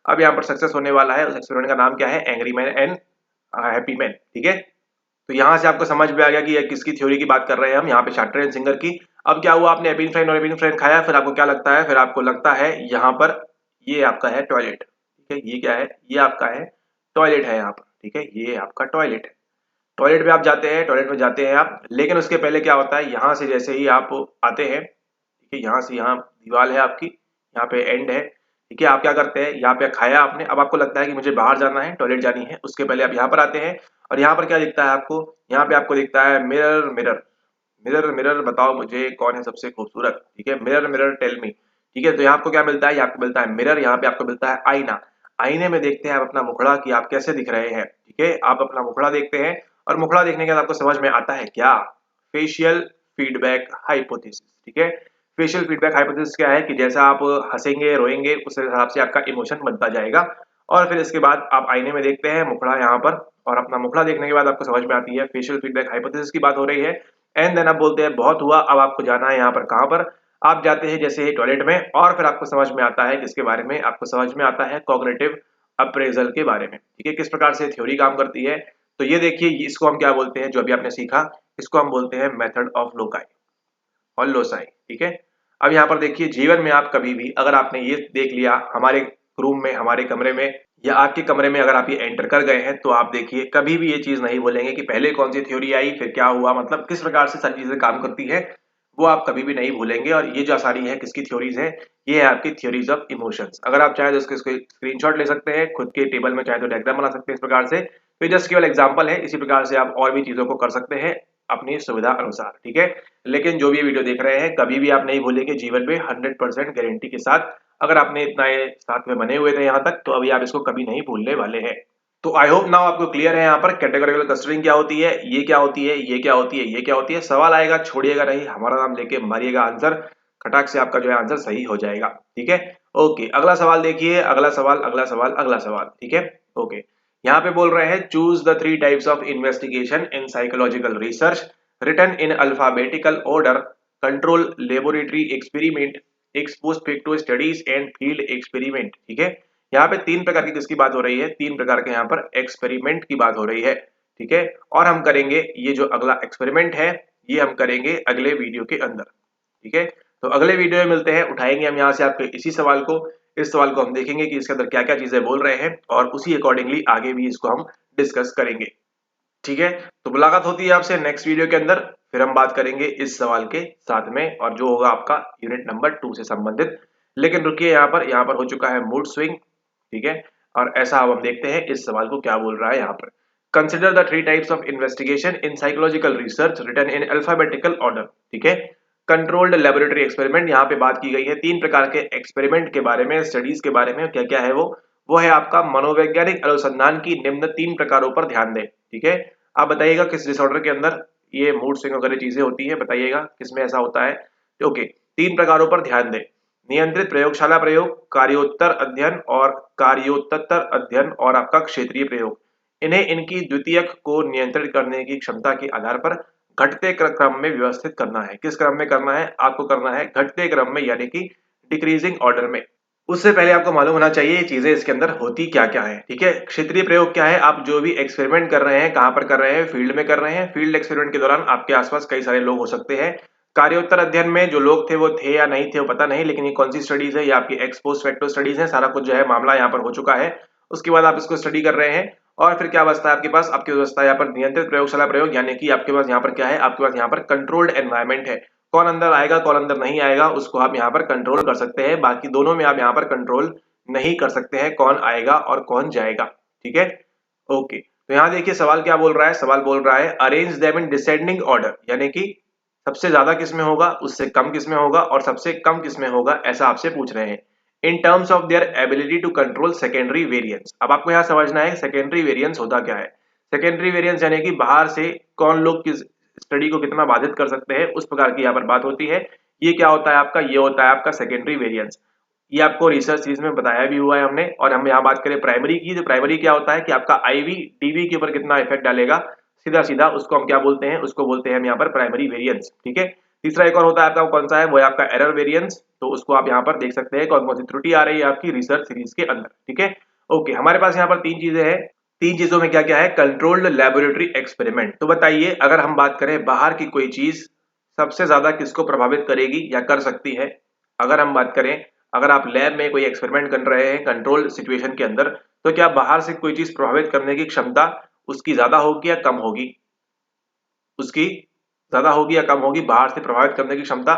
अब यहाँ पर सक्सेस होने वाला है। उस एक्सपेरिमेंट का नाम क्या है, angry man and happy man, ठीक है। तो यहाँ से आपको समझ में आ गया कि ये किसकी थ्योरी की बात कर रहे हैं हम, यहाँ पे शाक्टर एंड सिंगर की। अब क्या हुआ, आपने एपिनेफ्राइन और एपिनेफ्राइन खाया, फिर आपको क्या लगता है, फिर आपको लगता है यहाँ पर ये आपका है टॉयलेट, ठीक है। ये क्या है, ये आपका है टॉयलेट है यहाँ पर, ठीक है। ये आपका टॉयलेट है। टॉयलेट में आप जाते हैं, टॉयलेट में जाते हैं आप, लेकिन उसके पहले क्या होता है, यहाँ से जैसे ही आप आते हैं, ठीक है, यहाँ से यहाँ दीवार है आपकी, यहाँ पे एंड है, ठीक है। आप क्या करते हैं, यहाँ पे खाया आपने, अब आपको लगता है कि मुझे बाहर जाना है, टॉयलेट जानी है, उसके पहले आप यहाँ पर आते हैं और यहाँ पर क्या दिखता है आपको, यहाँ पे आपको दिखता है मिरर मिरर मिरर मिरर, बताओ मुझे कौन है सबसे खूबसूरत, ठीक है। मिरर मिरर टेल मी, ठीक है। तो यहाँ आपको क्या मिलता है, यहाँ आपको मिलता है मिरर, यहाँ पे आपको मिलता है आईना। आईने में देखते हैं आप अपना मुखड़ा कि आप कैसे दिख रहे हैं, ठीक है। आप अपना मुखड़ा देखते हैं और मुखड़ा देखने के बाद आपको समझ में आता है क्या, फेशियल फीडबैक हाइपोथेसिस, ठीक है। फेशियल फीडबैक हाइपोथेसिस क्या है कि जैसा आप हंसेंगे रोएंगे उस हिसाब से आपका इमोशन बनता जाएगा। और फिर इसके बाद आप आईने में देखते हैं मुखड़ा यहाँ पर, और अपना मुखड़ा देखने के बाद आपको समझ में आती है फेशियल फीडबैक हाइपोथेसिस की बात हो रही है। एंड देन आप बोलते हैं बहुत हुआ, अब आपको जाना है यहाँ पर, कहाँ पर, आप जाते हैं जैसे ही टॉयलेट में, और फिर आपको समझ में आता है किसके बारे में, आपको समझ में आता है कॉग्निटिव अप्रेजल के बारे में, ठीक है। किस प्रकार से थ्योरी काम करती है, तो ये देखिए, इसको हम क्या बोलते हैं, जो अभी आपने सीखा, इसको हम बोलते हैं मेथड ऑफ लोकाई और लोसाई, ठीक है। अब यहाँ पर देखिए, जीवन में आप कभी भी अगर आपने ये देख लिया, हमारे रूम में, हमारे कमरे में या आपके कमरे में अगर आप ये एंटर कर गए हैं, तो आप देखिए कभी भी ये चीज नहीं भूलेंगे कि पहले कौन सी थ्योरी आई, फिर क्या हुआ, मतलब किस प्रकार से सारी चीजें काम करती है, वो आप कभी भी नहीं भूलेंगे। और ये जो सारी है किसकी थ्योरीज है, ये है आपकी थ्योरीज ऑफ इमोशंस। अगर आप चाहे तो इसके स्क्रीनशॉट ले सकते हैं, खुद के टेबल में चाहे तो डायग्राम बना सकते हैं इस प्रकार से। तो जस्ट केवल एग्जांपल है, इसी प्रकार से आप और भी चीजों को कर सकते हैं अपनी सुविधा अनुसार, ठीक है। लेकिन जो भी वीडियो देख रहे हैं, कभी भी आप नहीं भूलेंगे जीवन में 100% गारंटी के साथ। अगर आपने इतना ये साथ में बने हुए थे यहाँ तक, तो अभी आप इसको कभी नहीं भूलने वाले हैं। तो आई होप नाउ आपको क्लियर है यहाँ पर कैटेगोरिकल क्लस्टरिंग क्या होती है, ये क्या होती है, ये क्या होती है, ये क्या होती है। सवाल आएगा, छोड़िएगा नहीं, हमारा नाम लेके मारिएगा आंसर, खटाक से आपका जो है आंसर सही हो जाएगा, ठीक है। ओके, अगला सवाल देखिए, अगला सवाल, अगला सवाल, अगला सवाल, ठीक है। ओके, यहाँ पे बोल रहे हैं choose the 3 types of investigation in psychological research written in alphabetical order, control laboratory experiment, expospective studies and field experiment, ठीक है। यहाँ पे 3 प्रकार की किसकी बात हो रही है, 3 प्रकार के यहाँ पर एक्सपेरिमेंट की बात हो रही है, ठीक है। और हम करेंगे ये जो अगला एक्सपेरिमेंट है, ये हम करेंगे अगले वीडियो के अंदर, ठीक है। तो अगले वीडियो में मिलते हैं, उठाएंगे हम यहाँ से आपके इसी सवाल को, इस सवाल को हम देखेंगे कि इसके अंदर क्या क्या चीजें बोल रहे हैं, और उसी अकॉर्डिंगली आगे भी इसको हम डिस्कस करेंगे, ठीक है। तो मुलाकात होती है आपसे नेक्स्ट वीडियो के अंदर, फिर हम बात करेंगे इस सवाल के साथ में, और जो होगा आपका यूनिट नंबर 2 से संबंधित। लेकिन रुकिए, यहाँ पर हो चुका है मूड स्विंग, ठीक है। और ऐसा अब हम देखते हैं इस सवाल को क्या बोल रहा है यहाँ पर। Consider the 3 types of investigation in psychological research written in alphabetical order, ठीक है। कंट्रोल्ड लेबोरेटरी एक्सपेरिमेंट, यहाँ पे बात की गई है 3 प्रकार के एक्सपेरिमेंट के बारे में, स्टडीज के बारे में। क्या क्या है वो है आपका मनोवैज्ञानिक अनुसंधान की निम्न 3 प्रकारों पर ध्यान दें, ठीक है। आप बताइएगा किस डिसऑर्डर के अंदर ये मूड स्विंग वगैरह चीजें होती है, बताइएगा किसमें ऐसा होता है। ओके, 3 प्रकारों पर ध्यान दें, नियंत्रित प्रयोगशाला प्रयोग, कार्योत्तर अध्ययन और कार्योत्तर अध्ययन, और आपका क्षेत्रीय प्रयोग। इन्हें इनकी द्वितीयक को नियंत्रित करने की क्षमता के आधार पर घटते क्रम में व्यवस्थित करना है। किस क्रम में करना है, आपको करना है घटते क्रम में, यानी कि डिक्रीजिंग ऑर्डर में। उससे पहले आपको मालूम होना चाहिए ये चीजें इसके अंदर होती क्या क्या है, ठीक है। क्षेत्रीय प्रयोग क्या है, आप जो भी एक्सपेरिमेंट कर रहे हैं कहां पर कर रहे हैं, फील्ड में कर रहे हैं। फील्ड एक्सपेरिमेंट के दौरान आपके आसपास कई सारे लोग हो सकते हैं। कार्योत्तर अध्ययन में जो लोग थे वो थे या नहीं थे वो पता नहीं, लेकिन ये कौन सी स्टडीज है, ये आपकी एक्स पोस्ट फैक्टो स्टडीज है। सारा कुछ जो है मामला यहाँ पर हो चुका है, उसके बाद आप इसको स्टडी कर रहे हैं। और फिर क्या बचता है आपके पास, आपकी व्यवस्था यहाँ पर नियंत्रित प्रयोगशाला प्रयोग, यानी कि आपके पास यहाँ पर क्या है, आपके पास यहाँ पर कंट्रोल्ड एनवायरमेंट है। कौन अंदर आएगा कौन अंदर नहीं आएगा उसको आप यहाँ पर कंट्रोल कर सकते हैं, बाकी दोनों में आप यहाँ पर कंट्रोल नहीं कर सकते हैं, कौन आएगा और कौन जाएगा, ठीक है। ओके, तो यहाँ देखिए सवाल क्या बोल रहा है, सवाल बोल रहा है arrange them in descending order, यानी कि सबसे ज्यादा किस में होगा, उससे कम किस में होगा और सबसे कम किस में होगा, ऐसा आपसे पूछ रहे हैं in terms of their ability to control secondary variance. अब आपको यहाँ समझना है सेकेंडरी वेरिएंस होता क्या है। सेकेंडरी वेरिएंस यानी कि बाहर से कौन लोग किस स्टडी को कितना बाधित कर सकते हैं, उस प्रकार की यहाँ पर बात होती है। ये क्या होता है आपका, ये होता है आपका सेकेंडरी वेरिएंस। ये आपको रिसर्च सीरीज में बताया भी हुआ है हमने। और हम यहाँ बात करें प्राइमरी की, तो प्राइमरी क्या होता है कि आपका आईवी डीवी के ऊपर कितना इफेक्ट डालेगा सीधा सीधा, उसको हम क्या बोलते हैं, उसको बोलते हैं हम यहाँ पर प्राइमरी वेरिएंस। ठीक है। तीसरा एक और होता है आपका, कौन सा है, वो है आपका एरर वेरिएंस। तो उसको आप यहाँ पर देख सकते हैं कौन कौन सी त्रुटि आ रही है आपकी रिसर्च सीरीज के अंदर। ठीक है। ओके, हमारे पास यहाँ पर तीन चीजें हैं। तीन चीजों में क्या क्या है, कंट्रोल्ड लेबोरेटरी एक्सपेरिमेंट। तो बताइए अगर हम बात करें बाहर की कोई चीज सबसे ज्यादा किसको प्रभावित करेगी या कर सकती है। अगर हम बात करें, अगर आप लैब में कोई एक्सपेरिमेंट कर रहे हैं कंट्रोल सिचुएशन के अंदर, तो क्या बाहर से कोई चीज प्रभावित करने की क्षमता उसकी ज्यादा होगी या कम होगी, उसकी ज्यादा होगी या कम होगी, बाहर से प्रभावित करने की क्षमता,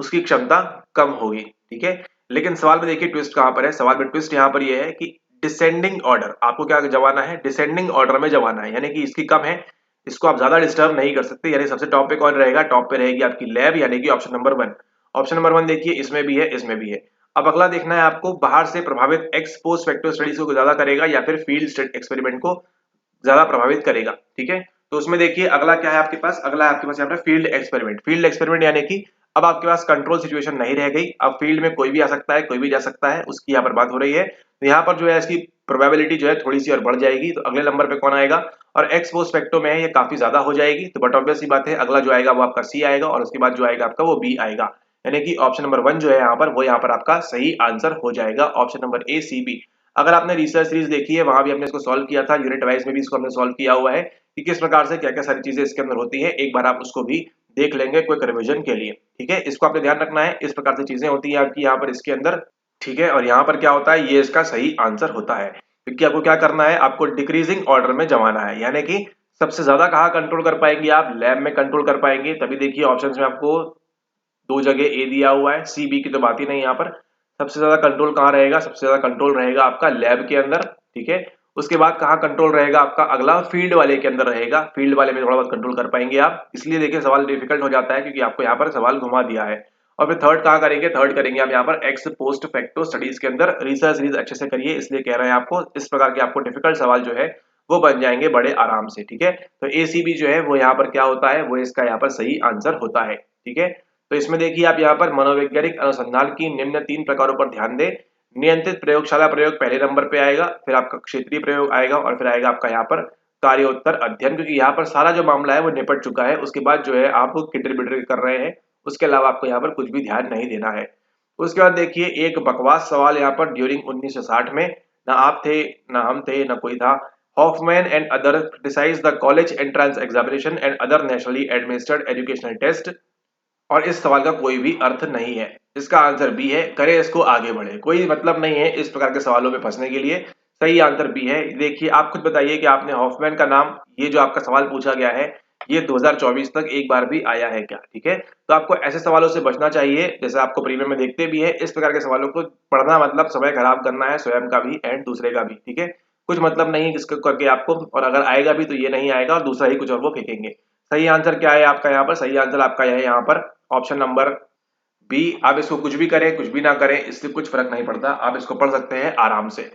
उसकी क्षमता कम होगी। ठीक है। लेकिन सवाल में देखिए ट्विस्ट कहां पर है, सवाल में ट्विस्ट यहां पर यह है कि डिसेंडिंग ऑर्डर, आपको क्या जमाना है, डिसेंडिंग ऑर्डर में जमाना है, यानी कि इसकी कम है, इसको आप ज्यादा डिस्टर्ब नहीं कर सकते। यानी सबसे टॉप पे कौन रहेगा, टॉप पे रहेगी आपकी लैब, यानी कि ऑप्शन नंबर 1। ऑप्शन नंबर 1 देखिए, इसमें भी है, इसमें भी है। अब अगला देखना है आपको, बाहर से प्रभावित एक्स पोस्ट फैक्टर स्टडीज को ज्यादा करेगा या फिर फील्ड एक्सपेरिमेंट को ज्यादा प्रभावित करेगा। ठीक है। तो उसमें देखिए अगला क्या है आपके पास, अगला है आपके पास यहाँ पर फील्ड एक्सपेरिमेंट। फील्ड एक्सपेरिमेंट यानी कि अब आपके पास कंट्रोल सिचुएशन नहीं रह गई, अब फील्ड में कोई भी आ सकता है, कोई भी जा सकता है, उसकी यहाँ पर बात हो रही है। तो यहाँ पर जो है इसकी प्रोबेबिलिटी जो है थोड़ी सी और बढ़ जाएगी। तो अगले नंबर पे कौन आएगा, और एक्स पोस्ट फैक्टो में है ये काफी ज्यादा हो जाएगी। तो बट ऑब्वियस सी बात है, अगला जो आएगा वो आपका सी आएगा और उसके बाद जो आएगा आपका वो बी आएगा। यानी कि ऑप्शन नंबर 1 जो है यहाँ पर, वो यहाँ पर आपका सही आंसर हो जाएगा, option number A C B. अगर आपने रिसर्च सीरीज देखी है, वहां भी हमने इसको सॉल्व किया था, यूनिट वाइज में भी इसको हमने सॉल्व किया हुआ है कि किस प्रकार से क्या क्या सारी चीजें इसके अंदर होती है। एक बार आप उसको भी देख लेंगे क्विक रिवीजन के लिए। ठीक है। इसको आपने ध्यान रखना है, इस प्रकार से चीजें होती है आपकी यहाँ पर इसके अंदर। ठीक है। और यहाँ पर क्या होता है, ये इसका सही आंसर होता है, क्योंकि आपको क्या करना है, आपको डिक्रीजिंग ऑर्डर में जमाना है। यानी कि सबसे ज्यादा कहाँ कंट्रोल कर पाएंगे आप, लैब में कंट्रोल कर पाएंगे। तभी देखिए ऑप्शन में आपको दो जगह ए दिया हुआ है, सी बी की तो बात ही नहीं यहाँ पर। सबसे ज्यादा कंट्रोल कहाँ रहेगा, सबसे ज्यादा कंट्रोल रहेगा आपका लैब के अंदर। ठीक है। उसके बाद कहाँ कंट्रोल रहेगा आपका, अगला फील्ड वाले के अंदर रहेगा। फील्ड वाले में थोड़ा बहुत कंट्रोल कर पाएंगे आप, इसलिए देखिए सवाल डिफिकल्ट हो जाता है क्योंकि आपको यहाँ पर सवाल घुमा दिया है। और फिर थर्ड कहाँ करेंगे, थर्ड करेंगे आप यहाँ पर एक्स पोस्ट फैक्टो स्टडीज के अंदर। रिसर्च सीरीज अच्छे से करिए, इसलिए कह रहे हैं आपको, इस प्रकार के आपको डिफिकल्ट सवाल जो है वो बन जाएंगे बड़े आराम से। ठीक है। तो एसीबी जो है वो यहाँ पर क्या होता है, वो इसका यहाँ पर सही आंसर होता है। ठीक है। तो इसमें देखिए आप यहाँ पर मनोवैज्ञानिक अनुसंधान की निम्न 3 प्रकारों पर ध्यान दें। नियंत्रित प्रयोगशाला प्रयोग पहले नंबर पे आएगा, फिर आपका क्षेत्रीय प्रयोग आएगा और फिर आएगा आपका यहाँ पर कार्योत्तर अध्ययन, क्योंकि यहाँ पर सारा जो मामला है वो निपट चुका है। उसके बाद जो है आप किटर बिटर कर रहे हैं, उसके अलावा आपको यहाँ पर कुछ भी ध्यान नहीं देना है। उसके बाद देखिए एक बकवास सवाल यहाँ पर, ड्यूरिंग 1960 में ना आप थे ना हम थे ना कोई था, Hoffman and other criticise the college entrance examination and other nationally administered educational test. और इस सवाल का कोई भी अर्थ नहीं है, इसका आंसर बी है, करें इसको आगे बढ़े। कोई मतलब नहीं है इस प्रकार के सवालों में फंसने के लिए, सही आंसर बी है। देखिए आप खुद बताइए कि आपने हॉफमैन का नाम, ये जो आपका सवाल पूछा गया है, ये 2024 तक एक बार भी आया है क्या। ठीक है। तो आपको ऐसे सवालों से बचना चाहिए, जैसे आपको प्रीमियम में देखते भी है, इस प्रकार के सवालों को पढ़ना मतलब समय खराब करना है, स्वयं का भी एंड दूसरे का भी। ठीक है। कुछ मतलब नहीं है जिसको करके आपको, और अगर आएगा भी तो ये नहीं आएगा और दूसरा ही कुछ और वो फेंकेंगे। सही आंसर क्या है आपका यहाँ पर, सही आंसर आपका है यहाँ पर ऑप्शन नंबर बी। आप इसको कुछ भी करें कुछ भी ना करें, इससे कुछ फर्क नहीं पड़ता, आप इसको पढ़ सकते हैं आराम से।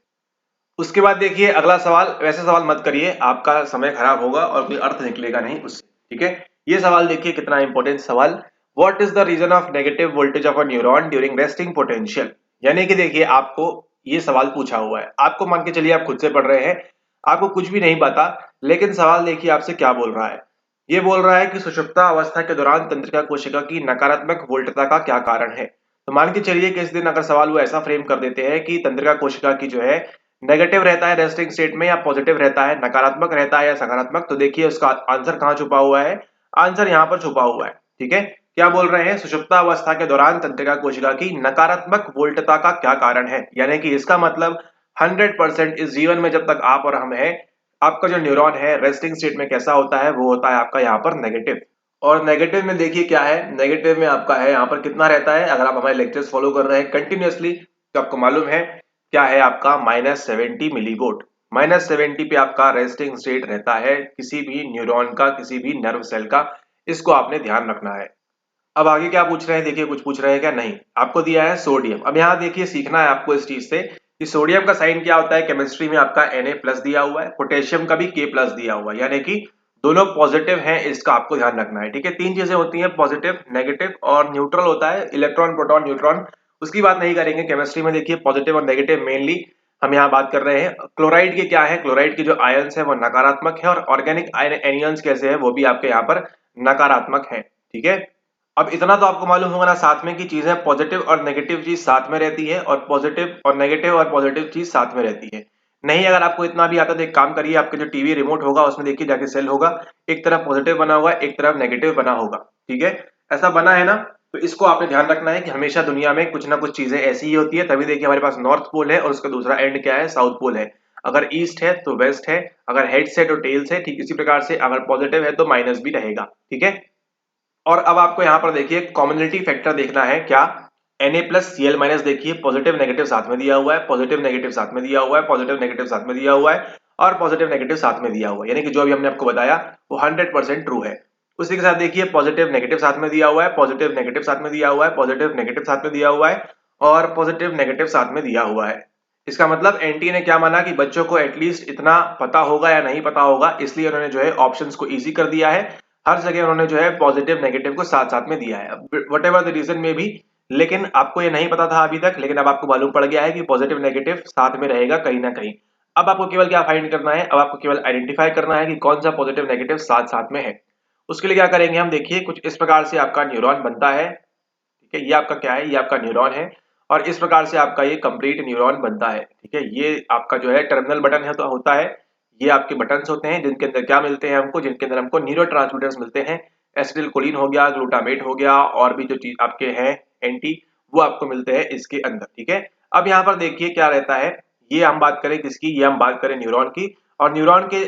उसके बाद देखिए अगला सवाल, वैसे सवाल मत करिए, आपका समय खराब होगा और कोई अर्थ निकलेगा नहीं उससे। ठीक है। ये सवाल देखिए कितना इंपॉर्टेंट सवाल, what is the reason of negative voltage of a neuron during resting potential. यानी कि देखिए आपको ये सवाल पूछा हुआ है, आपको मान के चलिए आप खुद से पढ़ रहे हैं, आपको कुछ भी नहीं पता, लेकिन सवाल देखिए आपसे क्या बोल रहा है। ये बोल रहा है कि सुषुप्ता अवस्था के दौरान तंत्रिका कोशिका की नकारात्मक वोल्टता का क्या कारण है। तो मान के चलिए कि इस दिन अगर सवाल वो ऐसा फ्रेम कर देते हैं कि तंत्रिका कोशिका की जो है नेगेटिव रहता है रेस्टिंग स्टेट में, या पॉजिटिव रहता है, नकारात्मक रहता है या सकारात्मक, तो देखिए उसका आंसर कहाँ छुपा हुआ है, आंसर यहाँ पर छुपा हुआ है। ठीक है। क्या बोल रहे हैं, सुषुप्ता अवस्था के दौरान तंत्रिका कोशिका की नकारात्मक वोल्टता का क्या कारण है। यानी कि इसका मतलब 100% इस जीवन में जब तक आप और हम हैं, आपका जो न्यूरॉन है रेस्टिंग स्टेट में कैसा होता है, वो होता है आपका यहाँ पर नेगेटिव। और नेगेटिव में देखिए क्या है, नेगेटिव में आपका है यहाँ पर कितना रहता है, अगर आप हमारे लेक्चर्स फॉलो कर रहे हैं कंटिन्यूअसली तो आपको मालूम है क्या है आपका -70 मिलीवोल्ट। -70 पे आपका रेस्टिंग स्टेट रहता है किसी भी न्यूरॉन का, किसी भी नर्व सेल का। इसको आपने ध्यान रखना है। अब आगे क्या पूछ रहे हैं, देखिए कुछ पूछ रहे हैं क्या, नहीं, आपको दिया है सोडियम। अब यहाँ देखिए सीखना है आपको इस चीज से कि सोडियम का साइन क्या होता है। केमिस्ट्री में आपका Na+ दिया हुआ है, पोटेशियम का भी K+ दिया हुआ है, यानी कि दोनों पॉजिटिव हैं, इसका आपको ध्यान रखना है। ठीक है, तीन चीजें होती हैं, पॉजिटिव, नेगेटिव और न्यूट्रल होता है, इलेक्ट्रॉन, प्रोटॉन, न्यूट्रॉन। उसकी बात नहीं करेंगे केमिस्ट्री में। देखिए पॉजिटिव और नेगेटिव मेनली हम यहाँ बात कर रहे हैं। क्लोराइड के क्या है, क्लोराइड के जो आयंस है वो नकारात्मक है, और ऑर्गेनिक एनियंस कैसे है वो भी आपके यहाँ पर नकारात्मक है। ठीक है, अब इतना तो आपको मालूम होगा ना साथ में कि चीजें पॉजिटिव और नेगेटिव चीज साथ में रहती है, और पॉजिटिव और पॉजिटिव चीज साथ में रहती है। नहीं, अगर आपको इतना भी आता तो एक काम करिए, आपके जो टीवी रिमोट होगा उसमें देखिए जाके सेल होगा, एक तरफ पॉजिटिव बना होगा, एक तरफ नेगेटिव बना होगा। ठीक है, ऐसा बना है ना, तो इसको आपने ध्यान रखना है कि हमेशा दुनिया में कुछ ना कुछ चीजें ऐसी ही होती है। तभी देखिए हमारे पास नॉर्थ पोल है और उसका दूसरा एंड क्या है, साउथ पोल है। अगर ईस्ट है तो वेस्ट है, अगर हेड्स है तो टेल्स है। ठीक इसी प्रकार से अगर पॉजिटिव है तो माइनस भी रहेगा। ठीक है, और अब आपको यहाँ पर देखिए कॉमनलिटी फैक्टर देखना है क्या, Na+Cl- देखिए पॉजिटिव नेगेटिव साथ में दिया हुआ है, पॉजिटिव नेगेटिव साथ में दिया हुआ है, पॉजिटिव नेगेटिव साथ में दिया हुआ है, और पॉजिटिव नेगेटिव साथ में दिया हुआ है, यानी कि जो अभी हमने आपको बताया वो 100% ट्रू है। उसी के साथ देखिए पॉजिटिव नेगेटिव साथ में दिया हुआ है, पॉजिटिव नेगेटिव साथ में दिया हुआ है, पॉजिटिव नेगेटिव साथ में दिया हुआ है, और पॉजिटिव नेगेटिव साथ में दिया हुआ है। इसका मतलब एनटी ने क्या माना कि बच्चों को एटलीस्ट इतना पता होगा या नहीं पता होगा, इसलिए उन्होंने जो है ऑप्शंस को इजी कर दिया है। हर जगह उन्होंने जो है पॉजिटिव नेगेटिव को साथ साथ में दिया है, वट एवर द रीजन में भी। लेकिन आपको ये नहीं पता था अभी तक, लेकिन अब आपको मालूम पड़ गया है कि पॉजिटिव नेगेटिव साथ में रहेगा कहीं ना कहीं। अब आपको केवल क्या फाइंड करना है, अब आपको केवल आइडेंटिफाई करना है कि कौन सा पॉजिटिव नेगेटिव साथ साथ में है। उसके लिए क्या करेंगे हम, देखिए कुछ इस प्रकार से आपका न्यूरॉन बनता है। ठीक है, ये आपका क्या है, ये आपका न्यूरॉन है, और इस प्रकार से आपका ये कंप्लीट न्यूरॉन बनता है। ठीक है, ये आपका जो है टर्मिनल बटन है तो होता है, ये आपके बटन्स होते हैं जिनके अंदर क्या मिलते हैं हमको, जिनके अंदर हमको न्यूरोट्रांसमीटर्स मिलते हैं। एसिटिल कोलिन हो गया, ग्लूटामेट हो गया, और भी जो चीज आपके हैं एंटी, वो आपको मिलते हैं इसके अंदर। ठीक है, अब यहाँ पर देखिए क्या रहता है, ये हम बात करें किसकी, ये हम बात करें न्यूरॉन की। और न्यूरॉन के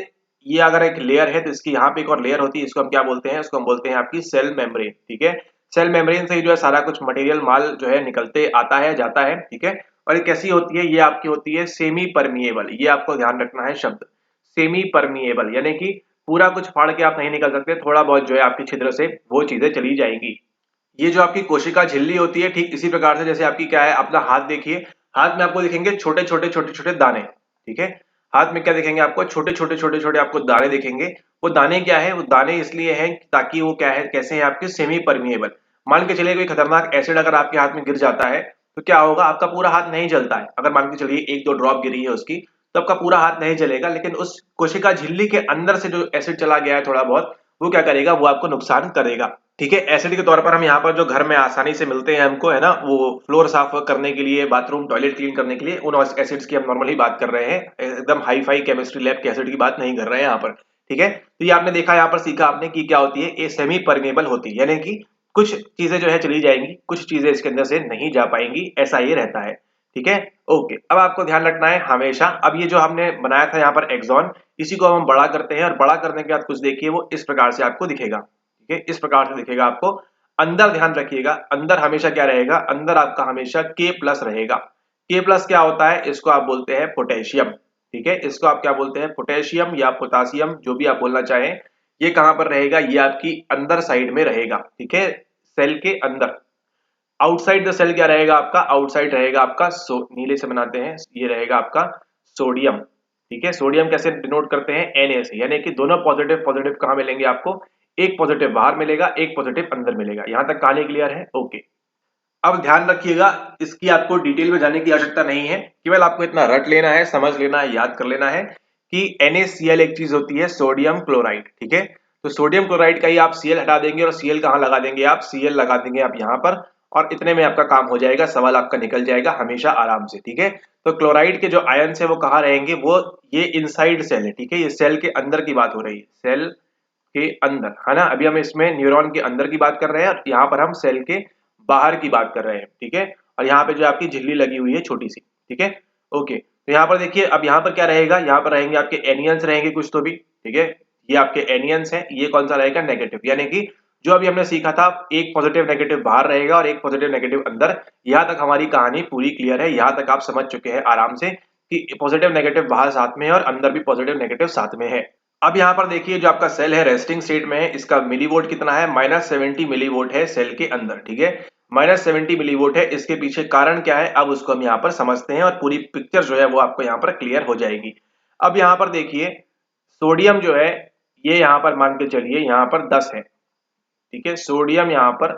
ये अगर एक लेयर है तो इसकी यहाँ पे एक और लेयर होती है, इसको हम क्या बोलते हैं, इसको हम बोलते हैं आपकी सेल मेम्ब्रेन। ठीक है, सेल मेम्ब्रेन से ही जो है सारा कुछ मटेरियल माल जो है निकलते आता है जाता है। ठीक है, और ये कैसी होती है, ये आपकी होती है सेमी परमिएबल। ये आपको ध्यान रखना है शब्द, सेमी परमिएबल, यानी कि पूरा कुछ फाड़ के आप नहीं निकल सकते, थोड़ा बहुत जो है आपकी छिद्र से वो चीजें चली जाएंगी। ये जो आपकी कोशिका झिल्ली होती है, ठीक इसी प्रकार से जैसे आपकी क्या है, अपना हाथ देखिए, हाथ में आपको दिखेंगे छोटे छोटे छोटे छोटे दाने। ठीक है, हाथ में क्या दिखेंगे आपको, छोटे छोटे छोटे छोटे आपको दाने दिखेंगे। वो दाने क्या है, वो दाने इसलिए हैं ताकि वो क्या है, कैसे हैं आपके, सेमी परमिएबल। मान के चलिए कोई खतरनाक एसिड अगर आपके हाथ में गिर जाता है तो क्या होगा, आपका पूरा हाथ नहीं जलता है। अगर मान के चलिए एक दो ड्रॉप गिरी है उसकी, तो आपका पूरा हाथ नहीं जलेगा, लेकिन उस कोशिका झिल्ली के अंदर से जो एसिड चला गया है थोड़ा बहुत, वो क्या करेगा, वो आपको नुकसान करेगा। ठीक है, एसिड के तौर पर हम यहाँ पर जो घर में आसानी से मिलते हैं हमको, है ना, वो फ्लोर साफ करने के लिए, बाथरूम टॉयलेट क्लीन करने के लिए, उन एसिड्स की हम नॉर्मली बात कर रहे हैं, एकदम हाई फाई केमिस्ट्री लैब के एसिड की बात नहीं कर रहे हैं यहाँ पर। ठीक है, तो ये आपने देखा, यहाँ पर सीखा आपने कि क्या होती है, ये सेमी परमेबल होती है, यानी कि कुछ चीजें जो है चली जाएंगी, कुछ चीजें इसके अंदर से नहीं जा पाएंगी, ऐसा ये रहता है। ठीक है, ओके, अब आपको ध्यान रखना है हमेशा, अब ये जो हमने बनाया था यहाँ पर एक्सॉन, इसी को हम बड़ा करते हैं, और बड़ा करने के बाद कुछ देखिए वो इस प्रकार से आपको दिखेगा। ठीक है, इस प्रकार से दिखेगा आपको। अंदर ध्यान रखिएगा, अंदर हमेशा क्या रहेगा, अंदर आपका हमेशा K+ रहेगा। K+ क्या होता है, इसको आप बोलते हैं पोटेशियम। ठीक है, इसको आप क्या बोलते हैं, पोटेशियम या पोटासियम, जो भी आप बोलना चाहें। ये कहां पर रहेगा, ये आपकी अंदर साइड में रहेगा। ठीक है, सेल के अंदर। आउटसाइड द सेल क्या रहेगा आपका, आउटसाइड रहेगा आपका नीले से बनाते हैं, ये रहेगा आपका सोडियम। ठीक है, सोडियम कैसे डिनोट करते हैं, Na से, यानी कि दोनों पॉजिटिव पॉजिटिव कहां मिलेंगे आपको, एक पॉजिटिव बाहर मिलेगा, एक पॉजिटिव अंदर मिलेगा। यहां तक कहानी क्लियर है, ओके। अब ध्यान रखिएगा, इसकी आपको डिटेल में जाने की आवश्यकता नहीं है, केवल आपको इतना रट लेना है, समझ लेना है, याद कर लेना है कि NaCl एक चीज होती है सोडियम क्लोराइड। ठीक है, तो सोडियम क्लोराइड का ही आप Cl हटा देंगे, और Cl कहां लगा देंगे आप, Cl लगा देंगे आप यहां पर, और इतने में आपका काम हो जाएगा, सवाल आपका निकल जाएगा हमेशा आराम से। ठीक है, तो क्लोराइड के जो आयंस है वो कहाँ रहेंगे, वो ये इनसाइड सेल है। ठीक है, ये सेल के अंदर की बात हो रही है, सेल के अंदर, है ना। अभी हम इसमें न्यूरॉन के अंदर की बात कर रहे हैं, और यहाँ पर हम सेल के बाहर की बात कर रहे हैं। ठीक है, और यहाँ पे जो आपकी झिल्ली लगी हुई है छोटी सी। ठीक है, ओके, तो यहाँ पर देखिए, अब यहाँ पर क्या रहेगा, यहाँ पर रहेंगे आपके एनियंस रहेंगे कुछ तो भी। ठीक है, ये आपके एनियंस हैं, ये कौन सा रहेगा, नेगेटिव, यानी कि जो अभी हमने सीखा था, एक पॉजिटिव नेगेटिव बाहर रहेगा और एक पॉजिटिव नेगेटिव अंदर। यहाँ तक हमारी कहानी पूरी क्लियर है, यहाँ तक आप समझ चुके हैं आराम से कि पॉजिटिव नेगेटिव बाहर साथ में है और अंदर भी पॉजिटिव नेगेटिव साथ में है। अब यहाँ पर देखिए जो आपका सेल है रेस्टिंग स्टेट में है, इसका मिलीवोल्ट कितना है, -70 मिलीवोल्ट है सेल के अंदर, ठीक है, -70 मिलीवोल्ट है। इसके पीछे कारण क्या है, अब उसको हम यहाँ पर समझते हैं और पूरी पिक्चर जो है वो आपको यहाँ पर क्लियर हो जाएगी। अब यहाँ पर देखिए सोडियम जो है ये यहाँ पर मान के चलिए यहाँ पर 10 है, ठीक है, सोडियम यहाँ पर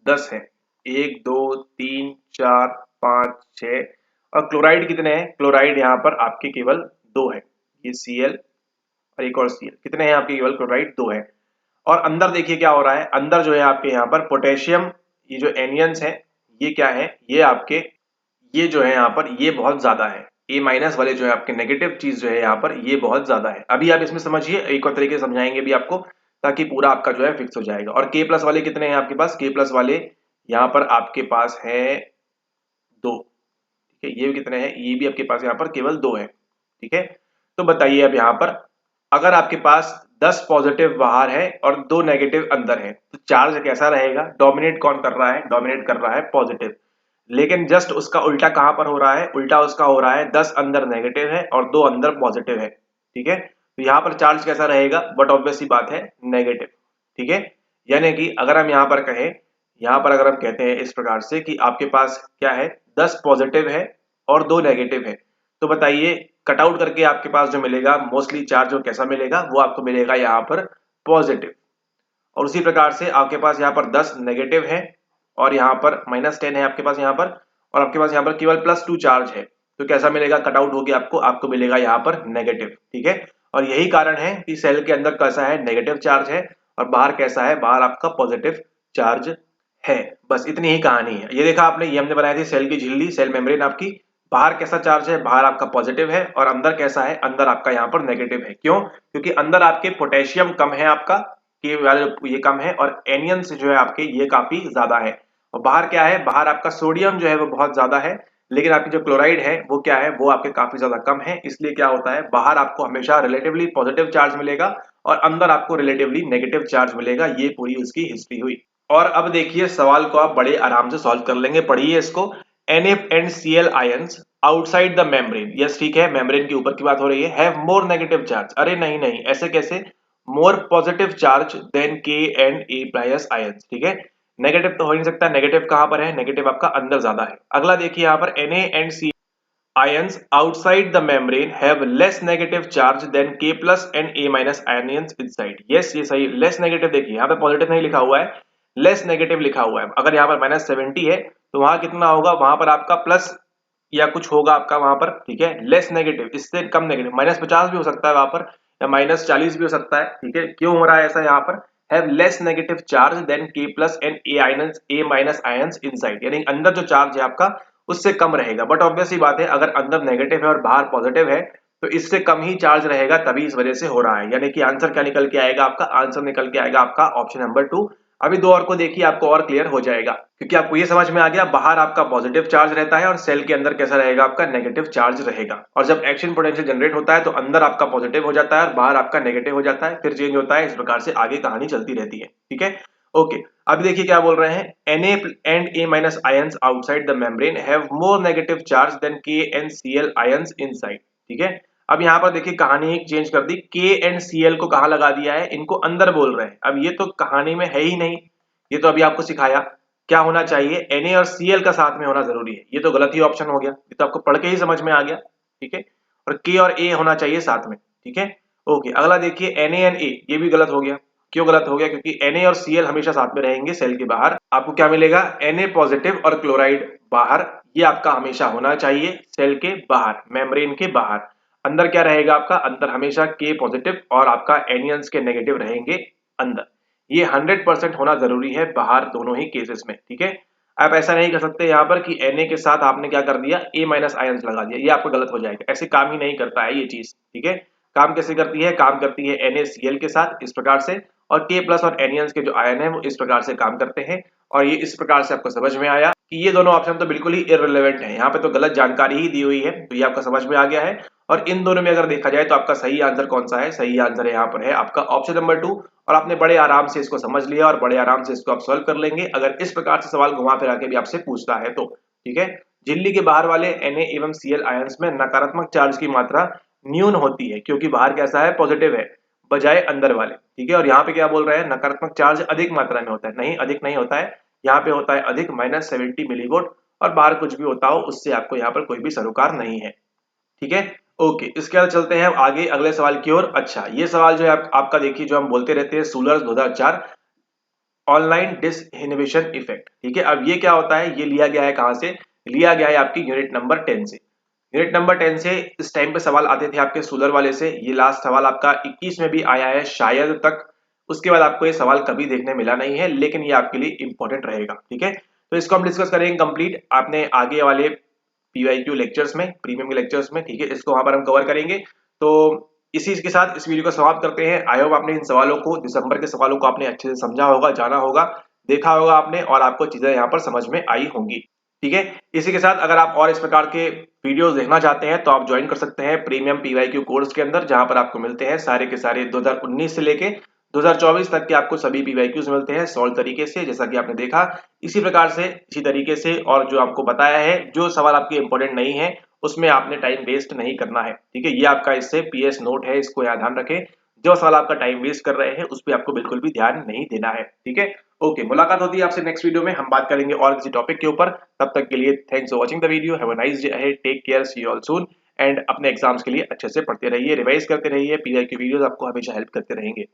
10 है, 1 2 3 4 5 6, और क्लोराइड कितने हैं, क्लोराइड यहाँ पर आपके केवल 2 है, ये Cl और एक और Cl, कितने हैं आपके, केवल क्लोराइड 2 है। और अंदर देखिए क्या हो रहा है, अंदर जो है आपके यहाँ पर पोटेशियम, ये जो एनियंस है ये क्या है, ये आपके, ये जो है यहाँ पर ये बहुत ज्यादा है, ए माइनस वाले जो है आपके नेगेटिव चीज जो है यहाँ पर ये बहुत ज्यादा है। अभी आप इसमें समझिए, एक और तरीके से समझाएंगे भी आपको ताकि पूरा आपका जो है फिक्स हो जाएगा। और के प्लस वाले कितने हैं आपके पास, के प्लस वाले यहाँ पर आपके पास है 2, ठीक है, ये कितने हैं, ये भी आपके पास यहाँ पर केवल 2 है, ठीक है। तो बताइए अब यहाँ पर अगर आपके पास 10 पॉजिटिव बाहर है और 2 नेगेटिव अंदर है तो चार्ज कैसा रहेगा, डोमिनेट कौन कर रहा है, डोमिनेट कर रहा है पॉजिटिव। लेकिन जस्ट उसका उल्टा कहां पर हो रहा है, उल्टा उसका हो रहा है 10 अंदर नेगेटिव है और 2 अंदर पॉजिटिव है, ठीक है। तो यहाँ पर चार्ज कैसा रहेगा, बट ऑब्वियस सी बात है नेगेटिव, ठीक है। यानी कि अगर हम यहाँ पर कहें, यहाँ पर अगर हम कहते हैं इस प्रकार से कि आपके पास क्या है, 10 पॉजिटिव है और 2 नेगेटिव है, तो बताइए कट आउट करके आपके पास जो मिलेगा मोस्टली चार्ज वो कैसा मिलेगा, वो आपको मिलेगा यहाँ पर पॉजिटिव। और उसी प्रकार से आपके पास यहाँ पर 10 नेगेटिव है और यहाँ पर -10 है आपके पास यहाँ पर, और आपके पास यहाँ पर केवल +2 चार्ज है, तो कैसा मिलेगा, कट आउट होगी आपको, आपको मिलेगा यहाँ पर नेगेटिव, ठीक है। और यही कारण है कि सेल के अंदर कैसा है, नेगेटिव चार्ज है, और बाहर कैसा है, बाहर आपका पॉजिटिव चार्ज है। बस इतनी ही कहानी है। ये देखा आपने, ये हमने बनाई थी सेल की झिल्ली, सेल मेम्ब्रेन आपकी, बाहर कैसा चार्ज है, बाहर आपका पॉजिटिव है, और अंदर कैसा है, अंदर आपका यहाँ पर नेगेटिव है। क्यों, क्योंकि अंदर आपके पोटेशियम कम है आपका, के वाले ये कम है, और एनियंस जो है आपके ये काफी ज्यादा है। और बाहर क्या है, बाहर आपका सोडियम जो है वो बहुत ज्यादा है, लेकिन आपकी जो क्लोराइड है वो क्या है, वो आपके काफी ज्यादा कम है। इसलिए क्या होता है, बाहर आपको हमेशा रिलेटिवली पॉजिटिव चार्ज मिलेगा और अंदर आपको रिलेटिवली नेगेटिव चार्ज मिलेगा। ये पूरी उसकी हिस्ट्री हुई। और अब देखिए सवाल को आप बड़े आराम से सॉल्व कर लेंगे, पढ़िए इसको। Na and Cl ions outside the membrane, yes ठीक है, मेम्ब्रेन के ऊपर की बात हो रही है, हैव मोर नेगेटिव चार्ज, अरे नहीं नहीं, ऐसे कैसे, more positive charge than K&A+ ions, ठीक है। नेगेटिव तो हो नहीं सकता, नेगेटिव कहां पर है, नेगेटिव आपका अंदर ज्यादा है। अगला देखिए यहाँ पर Na and Cl ions outside the membrane have less negative charge than K+ and A- ions inside, yes ये सही, लेस नेगेटिव, देखिए यहाँ पे पॉजिटिव नहीं लिखा हुआ है, लेस नेगेटिव लिखा हुआ है। अगर यहाँ पर -70 है तो वहां कितना होगा, वहां पर आपका प्लस या कुछ होगा आपका वहां पर, ठीक है, लेस नेगेटिव, इससे कम नेगेटिव, -50 भी हो सकता है वहां पर, या -40 भी हो सकता है, ठीक है। क्यों हो रहा है ऐसा, यहाँ पर have less negative charge than K+ and A- ions inside, यानी अंदर जो चार्ज है आपका उससे कम रहेगा। बट ऑब्वियस ही बात है, अगर अंदर नेगेटिव है और बाहर पॉजिटिव है तो इससे कम ही चार्ज रहेगा, तभी इस वजह से हो रहा है। यानी कि आंसर क्या निकल के आएगा आपका, आंसर निकल के आएगा आपका ऑप्शन नंबर 2। अभी दो और को देखिए, आपको और क्लियर हो जाएगा, क्योंकि आपको ये समझ में आ गया बाहर आपका पॉजिटिव चार्ज रहता है और सेल के अंदर कैसा रहेगा, आपका नेगेटिव चार्ज रहेगा। और जब एक्शन पोटेंशियल जनरेट होता है तो अंदर आपका पॉजिटिव हो जाता है और बाहर आपका नेगेटिव हो जाता है, फिर चेंज होता है। इस प्रकार से आगे कहानी चलती रहती है, ठीक है। ओके, अब देखिए क्या बोल रहे हैं, Na and A- ions outside the membrane have more negative charge than K&Cl ions inside, ठीक है। अब यहाँ पर देखिए कहानी एक चेंज कर दी, K&Cl को कहाँ लगा दिया है, इनको अंदर बोल रहे हैं। अब ये तो कहानी में है ही नहीं, ये तो अभी आपको सिखाया क्या होना चाहिए, Na और Cl का साथ में होना जरूरी है, ये तो गलत ही ऑप्शन हो गया, ये तो आपको पढ़ के ही समझ में आ गया, ठीक है। और K और A होना चाहिए साथ में, ठीक है। ओके, अगला देखिए Na and A, ये भी गलत हो गया। क्यों गलत हो गया, क्योंकि Na और Cl हमेशा साथ में रहेंगे सेल के बाहर। आपको क्या मिलेगा, Na पॉजिटिव और क्लोराइड बाहर, ये आपका हमेशा होना चाहिए सेल के बाहर, मेम्ब्रेन के बाहर। अंदर क्या रहेगा आपका, अंदर हमेशा K पॉजिटिव और आपका एनियंस के नेगेटिव रहेंगे अंदर। ये 100% होना जरूरी है बाहर, दोनों ही केसेस में, ठीक है। आप ऐसा नहीं कर सकते यहाँ पर कि Na के साथ आपने क्या कर दिया, A- आयंस लगा दिया, ये आपको गलत हो जाएगा। ऐसे काम ही नहीं करता है ये चीज, ठीक है। काम कैसे करती है, काम करती है NaCl के साथ इस प्रकार से, और K+ और एनियंस के जो आयन है वो इस प्रकार से काम करते हैं। और ये इस प्रकार से आपको समझ में आया कि ये दोनों ऑप्शन तो बिल्कुल ही इररिलेवेंट है, यहाँ पे तो गलत जानकारी ही दी हुई है, तो ये आपका समझ में आ गया है। और इन दोनों में अगर देखा जाए तो आपका सही आंसर कौन सा है, सही आंसर यहाँ पर है आपका ऑप्शन नंबर 2। और आपने बड़े आराम से इसको समझ लिया और बड़े आराम से इसको आप सॉल्व कर लेंगे अगर इस प्रकार से सवाल घुमा फिरा के भी आपसे पूछता है तो, ठीक है। झिल्ली के बाहर वाले Na एवं Cl आयंस में नकारात्मक चार्ज की मात्रा न्यून होती है, क्योंकि बाहर कैसा है, पॉजिटिव है बजाय अंदर वाले, ठीक है। और यहाँ पे क्या बोल रहे हैं, नकारात्मक चार्ज अधिक मात्रा में होता है, नहीं अधिक नहीं होता है, यहाँ पे होता है अधिक -70 मिलीवोल्ट, और बाहर कुछ भी होता हो उससे आपको यहाँ पर कोई भी सरोकार नहीं है, ठीक है। ओके, इसके बाद चलते हैं आगे अगले सवाल की ओर। अच्छा, ये सवाल जो है आपका देखिए, जो हम बोलते रहते हैं सूलर 2004 ऑनलाइन डिसइनहिबिशन इफेक्ट, ठीक है। अब ये क्या होता है, ये लिया गया है कहां से, लिया गया है आपकी यूनिट नंबर 10 से। यूनिट नंबर 10 से इस टाइम पे सवाल आते थे आपके सोलर वाले से, ये लास्ट सवाल आपका 21 में भी आया है शायद तक, उसके बाद आपको ये सवाल कभी देखने मिला नहीं है, लेकिन ये आपके लिए इंपॉर्टेंट रहेगा, ठीक है। तो इसको हम डिस्कस करेंगे कंप्लीट आपने आगे वाले पीवाईक्यू लेक्चर्स में, प्रीमियम के लेक्चर्स में, ठीक है। इसको वहां पर हम कवर करेंगे। तो इसी के साथ इस वीडियो को समाप्त करते हैं। आई होप आपने इन सवालों को, दिसंबर के सवालों को आपने अच्छे से समझा होगा, जाना होगा, देखा होगा आपने, और आपको चीजें यहाँ पर समझ में आई होंगी, ठीक है। इसी के साथ अगर आप और इस प्रकार के वीडियोस देखना चाहते हैं तो आप ज्वाइन कर सकते हैं प्रीमियम पीवाईक्यू कोर्स के अंदर, जहां पर आपको मिलते हैं सारे के सारे 2019 से लेके 2024 तक के आपको सभी पीवाईक्यूज मिलते हैं सॉल्व तरीके से, जैसा कि आपने देखा। इसी प्रकार से, इसी तरीके से, और जो आपको बताया है, जो सवाल आपके इंपॉर्टेंट नहीं है उसमें आपने टाइम वेस्ट नहीं करना है, ठीक है। ये आपका इससे पीएस नोट है, इसको यहाँ ध्यान रखें। जो सवाल आपका टाइम वेस्ट कर रहे हैं उस पर आपको बिल्कुल भी ध्यान नहीं देना है, ठीक है। ओके, मुलाकात होती है आपसे नेक्स्ट वीडियो में, हम बात करेंगे और किसी टॉपिक के ऊपर। तब तक के लिए thanks for watching the video, have a nice day ahead, take care, see you all soon. And अपने एग्जाम्स के लिए अच्छे से पढ़ते रहिए, रिवाइज करते रहिए, पीआई की वीडियोस आपको हमेशा हेल्प करते रहेंगे।